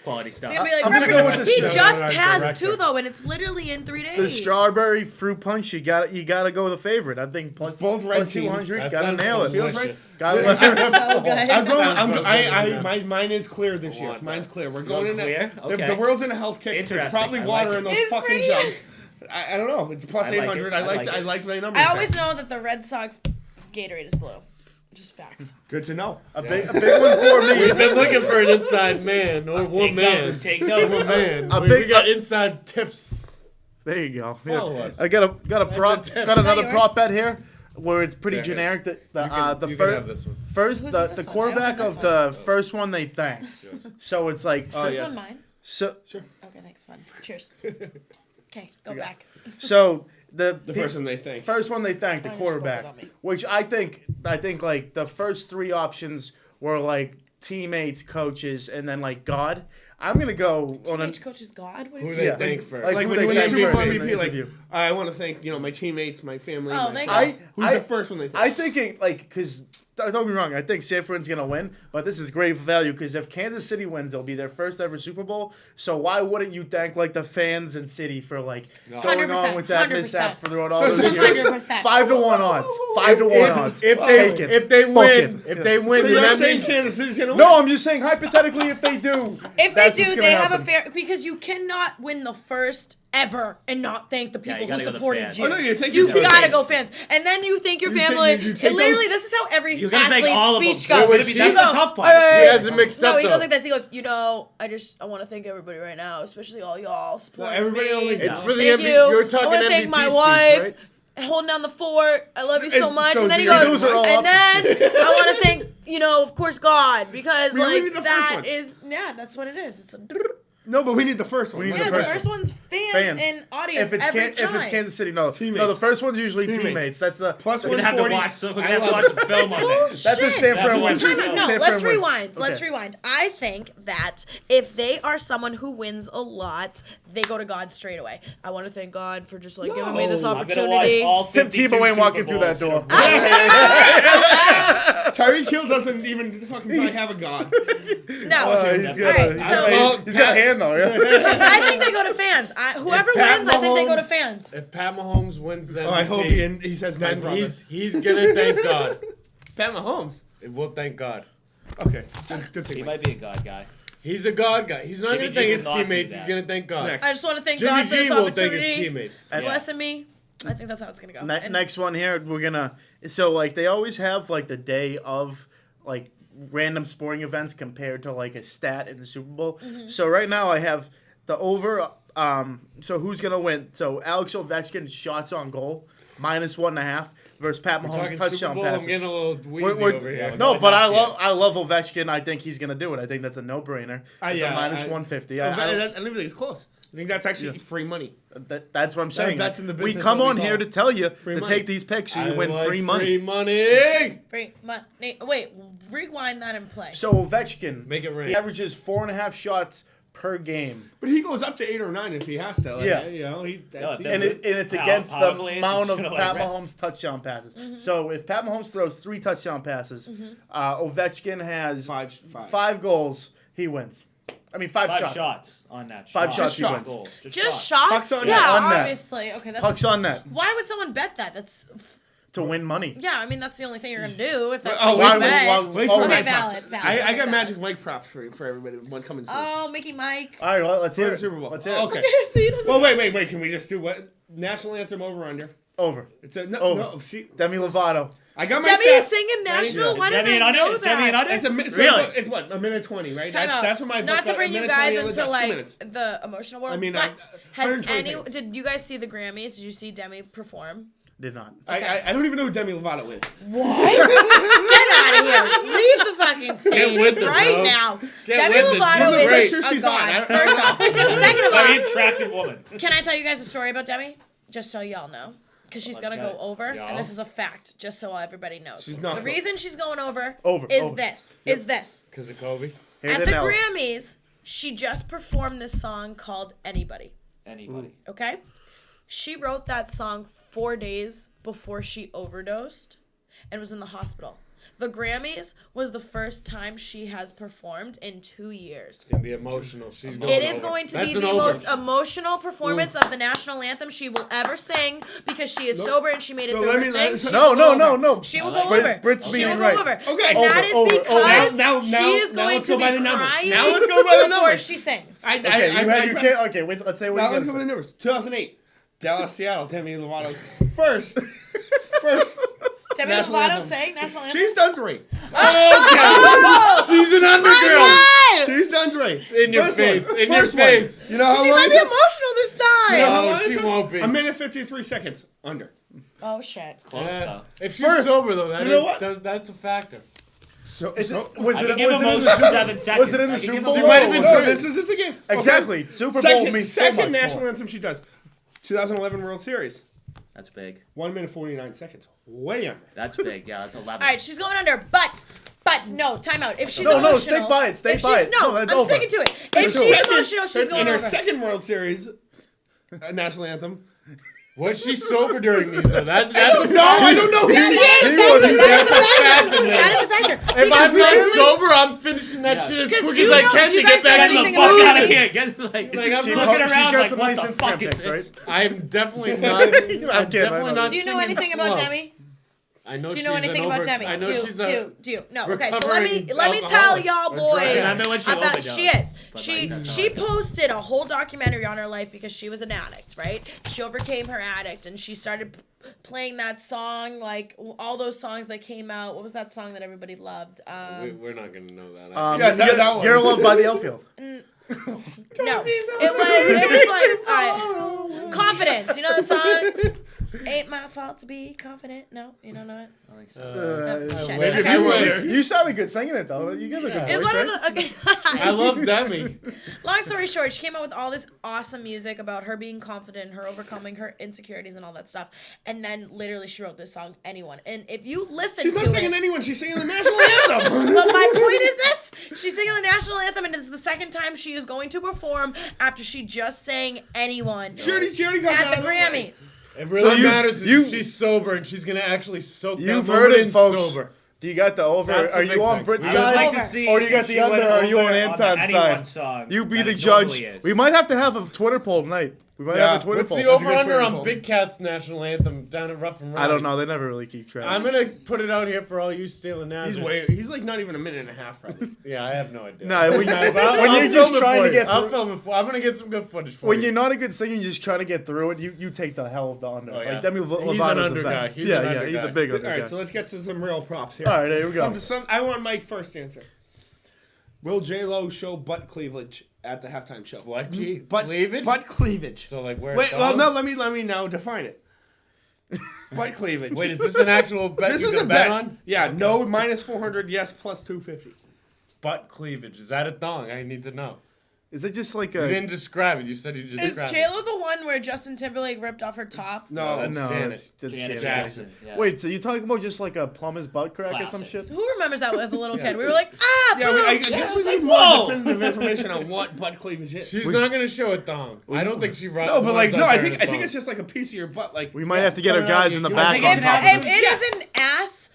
Quality stuff. He'd be like, I'm gonna go with "Represent-" the he strawberry just director. passed too though, and it's literally in 3 days. The strawberry fruit punch. You got to go with the favorite. I think plus Both red plus teams. 200. That Got to sounds nail it. delicious. Got to let so good. I'm going. Sounds so good. Mine is clear this I year. want Mine's that. clear. We're You're going in. clear? The Okay. world's in a health kick. There's Interesting. probably I water like in it. those It's fucking pretty- jugs. I don't know. It's plus I like 800. it. I I like. like I it. like my numbers. I always know that the Red Sox Gatorade is blue. Just facts. Good to know. a big one for me. We've been looking for an inside man or Take woman. notes. Take One notes. man. A we big- got inside tips. There you go. Follow Yeah. us. I got a prop. tip. Got another yours? prop bet here, where it's pretty There it is. generic. The You can have first this one. first Who's the this one? I quarterback opened of this the first one they thank. So it's like Oh, This yes. one mine. so Okay, thanks, fun. Cheers. Okay, go got- back. so the The first one they think. First one they thank the I just spilled it quarterback, on me. which I think like the first 3 options were like teammates, coaches, and then like God. I'm gonna go on a Teenage coach is God. What Who are they you Yeah. thank first. Like, Like who when they you win the thank Super Bowl first in the MVP, like interview. I want to thank my teammates, my family. Oh, my thank friends. God. Who's the first one they think? I think it like because. Don't get me wrong. I think San Fran's gonna win, but this is great value because if Kansas City wins, they'll be their first ever Super Bowl. So why wouldn't you thank like the fans in City for like going 100%, on with that 100%. mishap for all So- those so- years? 100%. 5 to 1 odds. 5 to 1 odds. If Take it. they Book win, it. if they win, So then you're that saying means Kansas City's gonna win? No, I'm just saying hypothetically if they do. If that's they what's do, gonna they have happen. a fair because you cannot win the first ever and not thank the people who gotta go to supported fans. you. Oh, no, you think You you gotta take- go fans, and then you thank your You take- family. you take And literally, those- this is how every You gotta thank all of them. speech Wait, goes. wait, that's You the go, tough part. "All right." She hasn't mixed No, up, he goes though. like this. He goes, I want to thank everybody right now, especially all y'all supporting everybody me. only- It's for the Thank MVP. you. You're I talking want to MVP thank my speech, wife. right? Holding down the fort. I love you so And much. so And then he see, goes, those are all and then opposites. I want to thank, of course, God, because We only like need the first that one. is, that's what it is. It's a. No, but we need the first one. We need Yeah, the the first first one's fans, Fans. and audience If it's every time. if it's Kansas City, no, Teammates. no. The first one's usually Teammates. teammates. That's the Plus We're gonna have to 140. watch. So we're gonna have to watch some film on this. that's the Bullshit. San Fran Well, wins. Time out. No, San let's Fran wins. rewind. Let's Okay. rewind. I think that if they are someone who wins a lot, they go to God straight away. I want to thank God for just like giving me this No. I'm gonna watch opportunity. all Tim 52 Tebow ain't Super walking through that Bowls. door. Tyreek Hill doesn't even fucking probably have a god. No. He's got Alright, a so- he's got a hand though. Yeah. I think they go to fans. Whoever Pat wins, I think they go to Mahomes- fans. If Pat Mahomes wins MVP, Oh, I hope he says my then brother. he's gonna thank God. Pat Mahomes. We'll thank God. Okay, good He thing. might be a God guy. He's a God guy. He's not Jimmy gonna G thank will his not do teammates. He's that. gonna thank God. Next. I just want to thank Jimmy God for G this will thank his opportunity. teammates. For Yeah. blessing me. I think that's how it's gonna go. And- Next one here, we're gonna. So like they always have like the day of like random sporting events compared to like a stat in the Super Bowl. Mm-hmm. So right now I have the over. So who's gonna win? So Alex Ovechkin's shots on goal -1.5 versus Pat We're Mahomes talking Super touchdown Bowl. passes. I'm getting a little wheezy We're- over here. No, Going but nuts here. I love Ovechkin. I think he's gonna do it. I think that's a no brainer. It's yeah, a -150. I I don't even think it's close. I think that's actually free money. that's what I'm saying. that's in the we business come that we on here call to tell you to money. take these picks so you I win like free money. Free money. Free money. Wait, rewind that and play. So Ovechkin, Make it rain. he averages 4.5 shots per game, But he goes up to 8 or 9 if he has to. Like, Yeah. You know, if and it's Power- against power the plays, amount it's of gonna, like, Pat rip. Mahomes touchdown passes. So if Pat Mahomes throws 3 touchdown passes, Ovechkin has Five. 5 goals, he wins. I mean 5 5 shots. shots on that. 5 shot. shots, he shots. wins. Goals. Just shots. shots? Pucks on Yeah, net. On net. obviously. Okay, that's Pucks on net Why would someone bet that? That's to win money. yeah. I mean, that's the only thing you're gonna do if that's Oh, what why you would- bet. wait for okay, my valid. I okay, got valid. Magic Mike props for everybody. One coming soon. Oh, Mickey Mike. All right, well, let's hear For it. the Super Bowl. Let's hear it. Okay. See, he doesn't- Well, wait. Can we just do what? National anthem over under. Over. It's a no. Over. No, see, Demi Lovato. I got my Debbie stats. is singing national. Ready? Why Demi didn't I and know Under? Is Demi and that? Under? It's a Really? It's what, a minute 20, right? Time out. That's what my Not book- to bring a you minute guys 20, into that's 2 like minutes. the emotional world, I mean, but has 120 any? seconds. Did you guys see the Grammys? Did you see Demi perform? Did not. Okay. I don't even know who Demi Lovato is. Get out of here! Leave the fucking stage with it, right bro. now. Get Demi with it. Lovato She's is great. Sure a she's god. fine. I don't- First off, second of Very all, attractive woman. can I tell you guys a story about Demi? Just so y'all know. Because she's Let's going to get go it. over, Yeah. and this is a fact, just so everybody knows. She's not the go- reason she's going over, Over, is over. this. Because of Kobe. Hit At it the now. Grammys, she just performed this song called Anybody, Anybody. okay? She wrote that song 4 days before she overdosed and was in the hospital. The Grammys was the first time she has performed in 2 years. It's gonna be emotional. She's going It is over. going to That's be an the over. most emotional performance of the national anthem she will ever sing because she is sober and she made it So through let her me- thing. let- She No, will no, go no, over. no. She will I go like over. it. Brit's She being will right. go over. Okay. And Over, that is over, over. because Now she is now going let's to go be by the numbers. crying Now let's go by the before numbers. she sings. Okay, you can't. Okay, wait. Let's say what Now you let's go by the gotta say. numbers. 2008, Dallas, Seattle, Demi Lovato. First. Demi National Lovato anthem. saying national anthem. She's done 3. Oh, She's an my undergirl. God! She's done 3. In your First face. one. In your First one. face. You know how She long might it be took? emotional this time. You know how No, long it she took? won't be. A minute 53 seconds. Under. Oh shit. Close though. If she's First- sober though, you know what? that's a factor. So, Is so it, was I it, can give was it in emotion the Super 7 seconds. Was it in I the can Super give Bowl? She might have been No, no, drinking. this is a game. Okay. Exactly. Super Bowl Second, means so second much national more. anthem she does. 2011 World Series. That's big. 1 minute 49 seconds. Way under. That's big. Yeah, that's 11. All right, she's going under, but no, time out. If she's No, emotional, stick by it, stay if by she's- it. No, No, that's I'm over. sticking to it. If to she's it. emotional, she's going in her over. second World Series national anthem. Was she sober during these though? That's a No, I don't know. That She is was. a factor. That is a factor. to me. That is a factor. If Because I'm not literally- sober, I'm finishing that shit as 'Cause quick you as I know- can do you to guys get back know to the anything fuck about out of music? here. Get like I'm She looking posted- she's around got like, some what nice the fuck Instagram is pics, this? right? I'm definitely not. I'm kidding, I definitely know. not. Do you know singing anything slow. about Demi? I know. Do you know anything about Demi? I know she's do you? No. Okay, so let me recovering tell y'all alcoholic or boys drug Remember when she about overdosed? she is. But, She like, that's she how I know. posted a whole documentary on her life because she was an addict, right? She overcame her addict and she started playing that song, like all those songs that came out. What was that song that everybody loved? We're not gonna know that. Yeah, that one. You're loved by the outfield. No, it was like Confidence. You know the song? Ain't my fault to be confident. No, you don't know it. I think so. No, shit. maybe Okay. I will. You sounded good singing it though. You give a good It's voice, one right? of the okay. I love Demi. Long story short, she came out with all this awesome music about her being confident, her overcoming her insecurities and all that stuff. And then literally she wrote this song, Anyone. And if you listen She's to not singing it, anyone. She's singing the national anthem. but my point is this: she's singing the national anthem, and it's the second time she is going to perform after she just sang Anyone She already got at that the out of way. Grammys. It really you- matters you- if she's sober and she's gonna actually soak that You've moment heard it, in folks. sober. Do you got the over? That's the Are big you on thing. Brit's I would side? like Over. to see. Or do you got if the she under, went or are you over on the Anton's Anyone side? Song You be that the it judge. normally is. We might have to have a Twitter poll tonight. We might have a Twitter What's poll. the That's a over good under Twitter on poll. Big Cat's national anthem down at Rough and Rowdy? I don't know. They never really keep track. I'm gonna put it out here for all you Steele and Nazz. He's like not even a minute and a half, probably. Yeah, I have no idea. No, when I'll you're just film it trying for to you. get I'll through, film it for. I'm gonna get some good footage for when you. you're not a good singer, you're just trying to get through it. You take the hell of the under. Oh, yeah. Like Demi He's Lovato's an a under vet. guy. He's yeah, an yeah, under he's a guy. big All under right, guy. so let's get to some real props here. All right, here we go. I want Mike first to answer. Will J-Lo show butt cleavage at the halftime show? What? Butt Cleavage? Butt cleavage. So like where? Wait, well, no. Let me now define it. Butt cleavage. Wait, is this an actual bet? this you is can a bet. on? Yeah, no minus 400. Yes, plus 250. Butt cleavage. Is that a thong? I need to know. Is it just like You a? didn't describe it. You said you just Is described JLo the one where Justin Timberlake ripped off her top? No, that's No, Janet. that's Janet Janet Jackson. Jackson. Yeah. Wait, so you talking about just like a plumber's butt crack or some Classic. shit? Who remembers that as a little kid? We were like, ah, Yeah, boom. I guess we need whoa. more definitive information on what butt cleavage is. She's not gonna show a thong. I don't think she runs. No, but like, no, I think thong. it's just like a piece of your butt. Like We might have to get our turn it on, guys in the you- back think on it's top If of this. it is an ass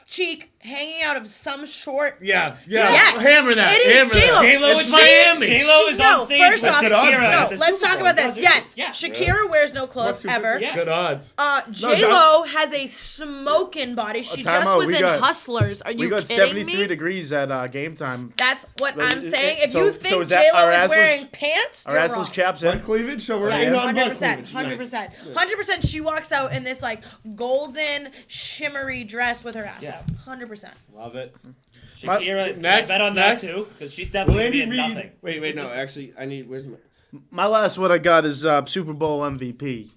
cheek hanging out of some short. Yeah. Yes. Hammer that. It is Hammer that. J-Lo. J-Lo It's is Miami. J-Lo is No, on stage first with off, Shakira no, at the let's Super talk Bowl. about this. Does it? Yes, Yeah. Shakira wears no clothes Plus ever. Yeah. Good odds. J-Lo has a smoking body. She time just out, was we in got- Hustlers. Are you We got kidding 73 me? degrees at game time. That's what But I'm saying. If so- you so think is that J-Lo our is assless- wearing pants, Our you're assless wrong. chaps butt in. cleavage. So we're Yes, in on butt 100%, cleavage. 100%, 100%. She walks out in this like golden shimmery dress with her ass Yeah. out. 100%. Love it. Shakira, Next, bet on next. that too, because she's Will definitely Andy being Reid? nothing. Wait, no. Actually, I need. Where's my? My last one I got is Super Bowl MVP.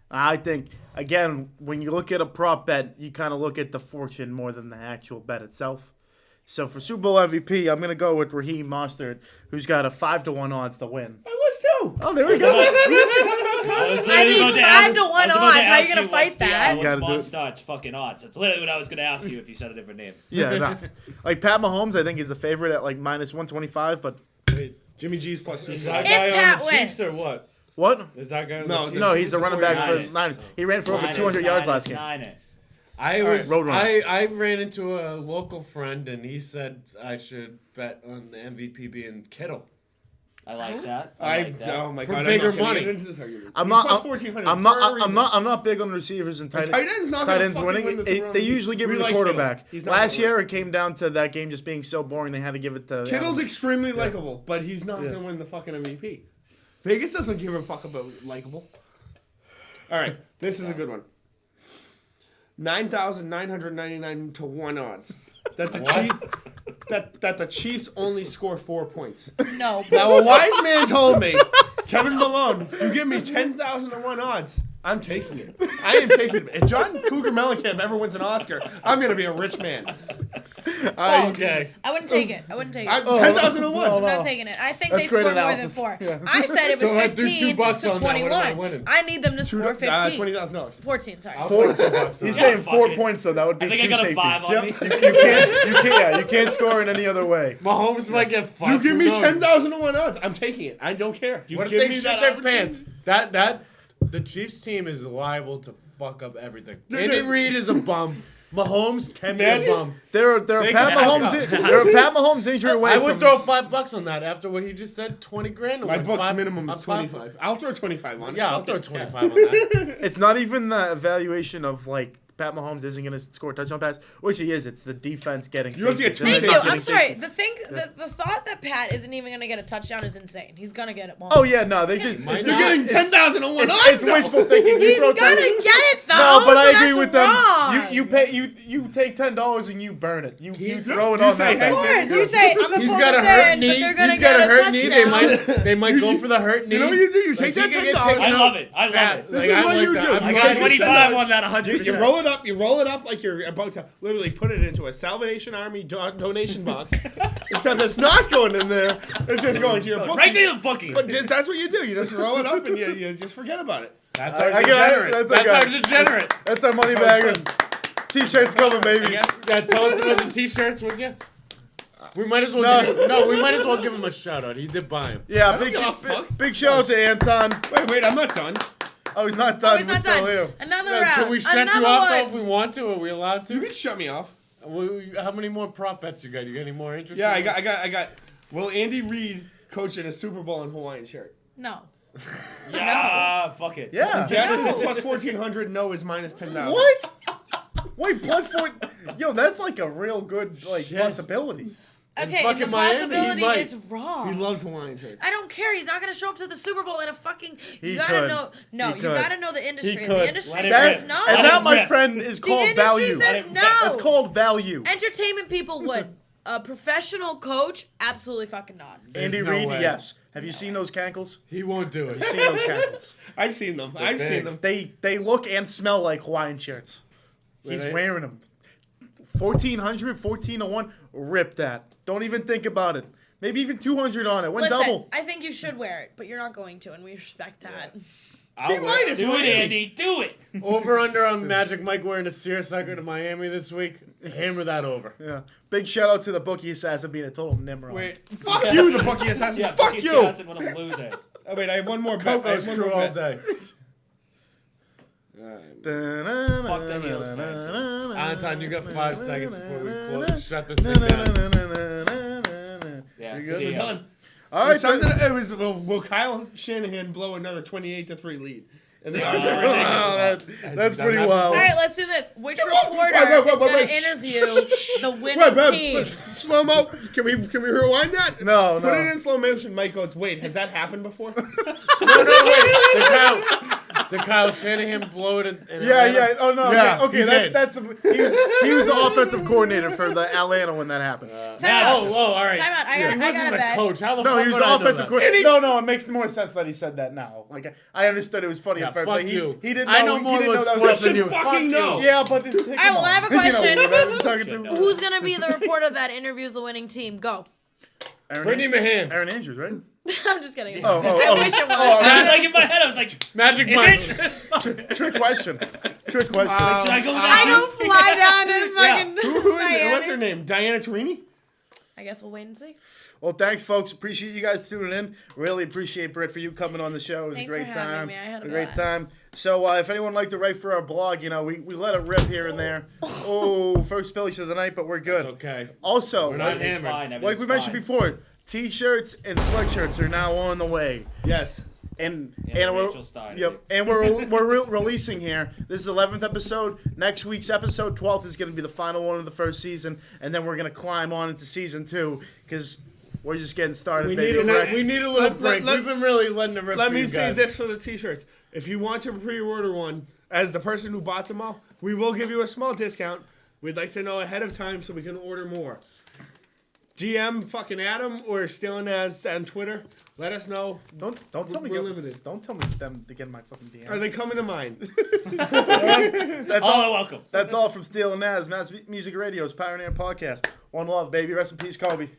I think again when you look at a prop bet, you kind of look at the fortune more than the actual bet itself. So for Super Bowl MVP, I'm gonna go with Raheem Mostert, who's got a 5-1 odds to win. I was too. Oh, there we go. I mean, 5 to 1 odds. How are you gonna fight that? You gotta do it. What's Monstars fucking odds? That's literally what I was gonna ask you if you said a different name. Yeah, no. Like Pat Mahomes, I think is the favorite at like minus 125. But Wait, Jimmy G's plus is 250. that If guy Pat on the Chiefs wins. or what? what? Is that guy on No, the Chiefs? No, he's a running back for the 49ers. Niners. He ran for over Niners, 200 yards last game. Niners. I All was right, Roadrunner. I ran into a local friend and he said I should bet on the MVP being Kittle. I like that. I like that. oh my For god, bigger I'm not gonna money. get into this argument. I'm He's not. plus I'm, 1400 I'm for a not. I'm reason. not. I'm not big on receivers and tight Tight ends not tight gonna ends fucking winning. win the They Super Bowl. usually give We it to the like quarterback. Kittle. He's not Last gonna win. year, it came down to that game just being so boring. They had to give it to Kittle's Allen. extremely likable, but he's not Yeah. gonna win the fucking MVP. Vegas doesn't give a fuck about likable. All right, this is a good one. 9,999 to 1 odds that the Chiefs that the Chiefs only score 4 points. No. Now a wise man told me, Kevin Malone, you give me 10,000 to 1 odds, I'm taking it. I am taking it. If John Cougar Mellencamp ever wins an Oscar, I'm gonna be a rich man. Okay. I wouldn't take it. I wouldn't take it. I'm 10,000 to 1. I'm not taking it. I think That's they score great more than analysis. 4. Yeah. I said it was So if I threw 15 $2 to on that, what am I 21. winning? I need them to score 15. $20,000. 14, sorry. Four, $2 on he's that. saying fuck 4 it. points, so that would be I think I two got a safeties. 5 on me. You can't score in any other way. Mahomes might get You fucked. give who me knows? 10,000 to 1 odds, I'm taking it. I don't care. You What if give they me shit that their opportunity. pants? The Chiefs team is liable to fuck up everything. Dude, Andy they- Reid is a bum. Mahomes can be a Imagine- bum. They're a They Pat can Mahomes. They're a Pat Mahomes injury away I would from. throw $5 on that after what he just said. 20 grand. to My win. book's Five- minimum is I'm five- 25. I'll throw 25 on it. Yeah, I'll throw 25 on that. It's not even the evaluation of like Pat Mahomes isn't going to score a touchdown pass, which he is. It's the defense getting. You have to get two Thank safeties. you. Getting I'm sorry. safeties. The thought that Pat isn't even gonna get a touchdown is insane. He's gonna get it. Oh yeah, no, they just. Might You're not. getting 10,001 odds. It's wishful thinking. He's throw gonna 10 get it though. No, but so I agree that's with them. wrong. You take $10 and you burn it. You throw it you on say, that. hey, Of thing. course, you say I'm gonna He's pull got this a hurt in, knee. but they're gonna He's got get a hurt touchdown. knee. They might go for the hurt knee. You know what you do? You take that you $10. can take I love it. I love it. This is what you do. I You got take this 25 $10. on that 100%. You roll it up like you're about to literally put it into a Salvation Army donation box. Except it's not going in there. It's just going to your bookie. Right to your bookie. But that's what you do. You just roll it up and you just forget about it. That's I our get it. degenerate. That's our okay. degenerate. That's our money bagger. T-shirts coming, baby. Yeah, tell us about the t-shirts, would you? We might as well give him a shout out. He did buy him. Yeah, don't give a fuck. big shout out to Anton. Wait, I'm not done. Oh, he's not done. He's We're not still done. here. Another Yeah, round. can we shut Another you off though one. if we want to? Are we allowed You to? can shut me off. How many more prop bets you got? You got any more interest? Yeah, I got. Will Andy Reid coach in a Super Bowl in Hawaiian shirt? No. Yeah, fuck it. Yeah. Yes is plus 1,400. No is minus 10,000. What? Wait, plus 4. Yo, that's like a real good possibility. Okay, fucking the Miami, possibility he might. is wrong. He loves Hawaiian shirts. I don't care. He's not gonna show up to the Super Bowl in a fucking. He You gotta could. know. No, He you could. gotta know the industry. He And could. the industry Let it says rip. no. And Let that, it my rip. friend, is the called industry value. says no. That's called value. Entertainment people would. A professional coach, absolutely fucking not. Andy no Reid, way. yes. Have you seen those cankles? He won't do it. Seen those cankles? I've seen them. I've seen them. They look and smell like Hawaiian shirts. He's Really? wearing them. 1,400, 14-1. Rip that. Don't even think about it. Maybe even 200 on it. Win Listen, double. I think you should wear it, but you're not going to, and we respect that. I'll might as Do well. it, Andy. Do it. Over under on Magic Mike wearing a seersucker to Miami this week. Hammer that over. Yeah. Big shout out to the bookie assassin being a total nimrod. Wait, fuck you, the bookie assassin. Yeah, Fuck Bookie you. Johnson, what a loser. Oh, wait, I have one more bet. I Coco have one screw more all bet. day. Fuck the heel stand. Anton, you got 5 seconds before we shut this thing down. Yeah, You good? see We're ya. done. All right, It was will Kyle Shanahan blow another 28-3 lead? And they that's pretty wild. All right, let's do this. Which reporter wait, is going wait. to interview the winning team? Slow mo. Can we rewind that? No, Put no. it in slow motion. Mike goes, wait, has that happened before? Did Kyle Shanahan blow it in Yeah, Atlanta? yeah. Oh no. Yeah, okay. he did. That's he was the offensive coordinator for the Atlanta when that happened. Time out. all right. Time out. I He got wasn't a a bet. coach. How the No, fuck he was would the I know offensive that? coordinator. No, it makes more sense that he said that now. Like I understood it was funny Yeah, at first, fuck but he you. didn't know. I know he more didn't know about that was sports than you. fucking Fuck know. you. Yeah, but it's, All right, well, I have a question. I'm talking to Who's going to be the reporter that interviews the winning team? Go. Brittany Mahan. Aaron Andrews, right? I'm just kidding. Oh, I wish it was. I was like in my head, I was like, Magic is Mike. it? Trick question. Trick question. Should I go I there? go fly down to fucking Who is it? What's her Miami. name? Diana Tarini? I guess we'll wait and see. Well, thanks, folks. Appreciate you guys tuning in. Really appreciate, Britt, for you coming on the show. It was Thanks a great for having time. me. I had a great blast. time. So, if anyone would like to write for our blog, you know, we let it rip here and there. Oh, first spillage of the night, but we're good. Okay. Also, We're not like, hammered. Fine, like we mentioned before, T-shirts and sweatshirts are now on the way. Yes. And Yeah, we're Rachel Stein. we're releasing here. This is the 11th episode. Next week's episode 12th is going to be the final one of the first season, and then we're going to climb on into season 2 because we're just getting started, We baby. need a little break. let- We've been really letting it rip Let for me you say guys. this for the t-shirts. If you want to pre-order one, as the person who bought them all, we will give you a small discount. We'd like to know ahead of time so we can order more. GM fucking Adam or Steele Nazz on Twitter. Let us know. Don't tell me We're limited. Don't tell me them to get in my fucking DM. Are they coming to mind? That's All all. are welcome. That's all from Steele and Nazz, Mass Music Radio's Pioneer Podcast. One love, baby. Rest in peace, Kobe.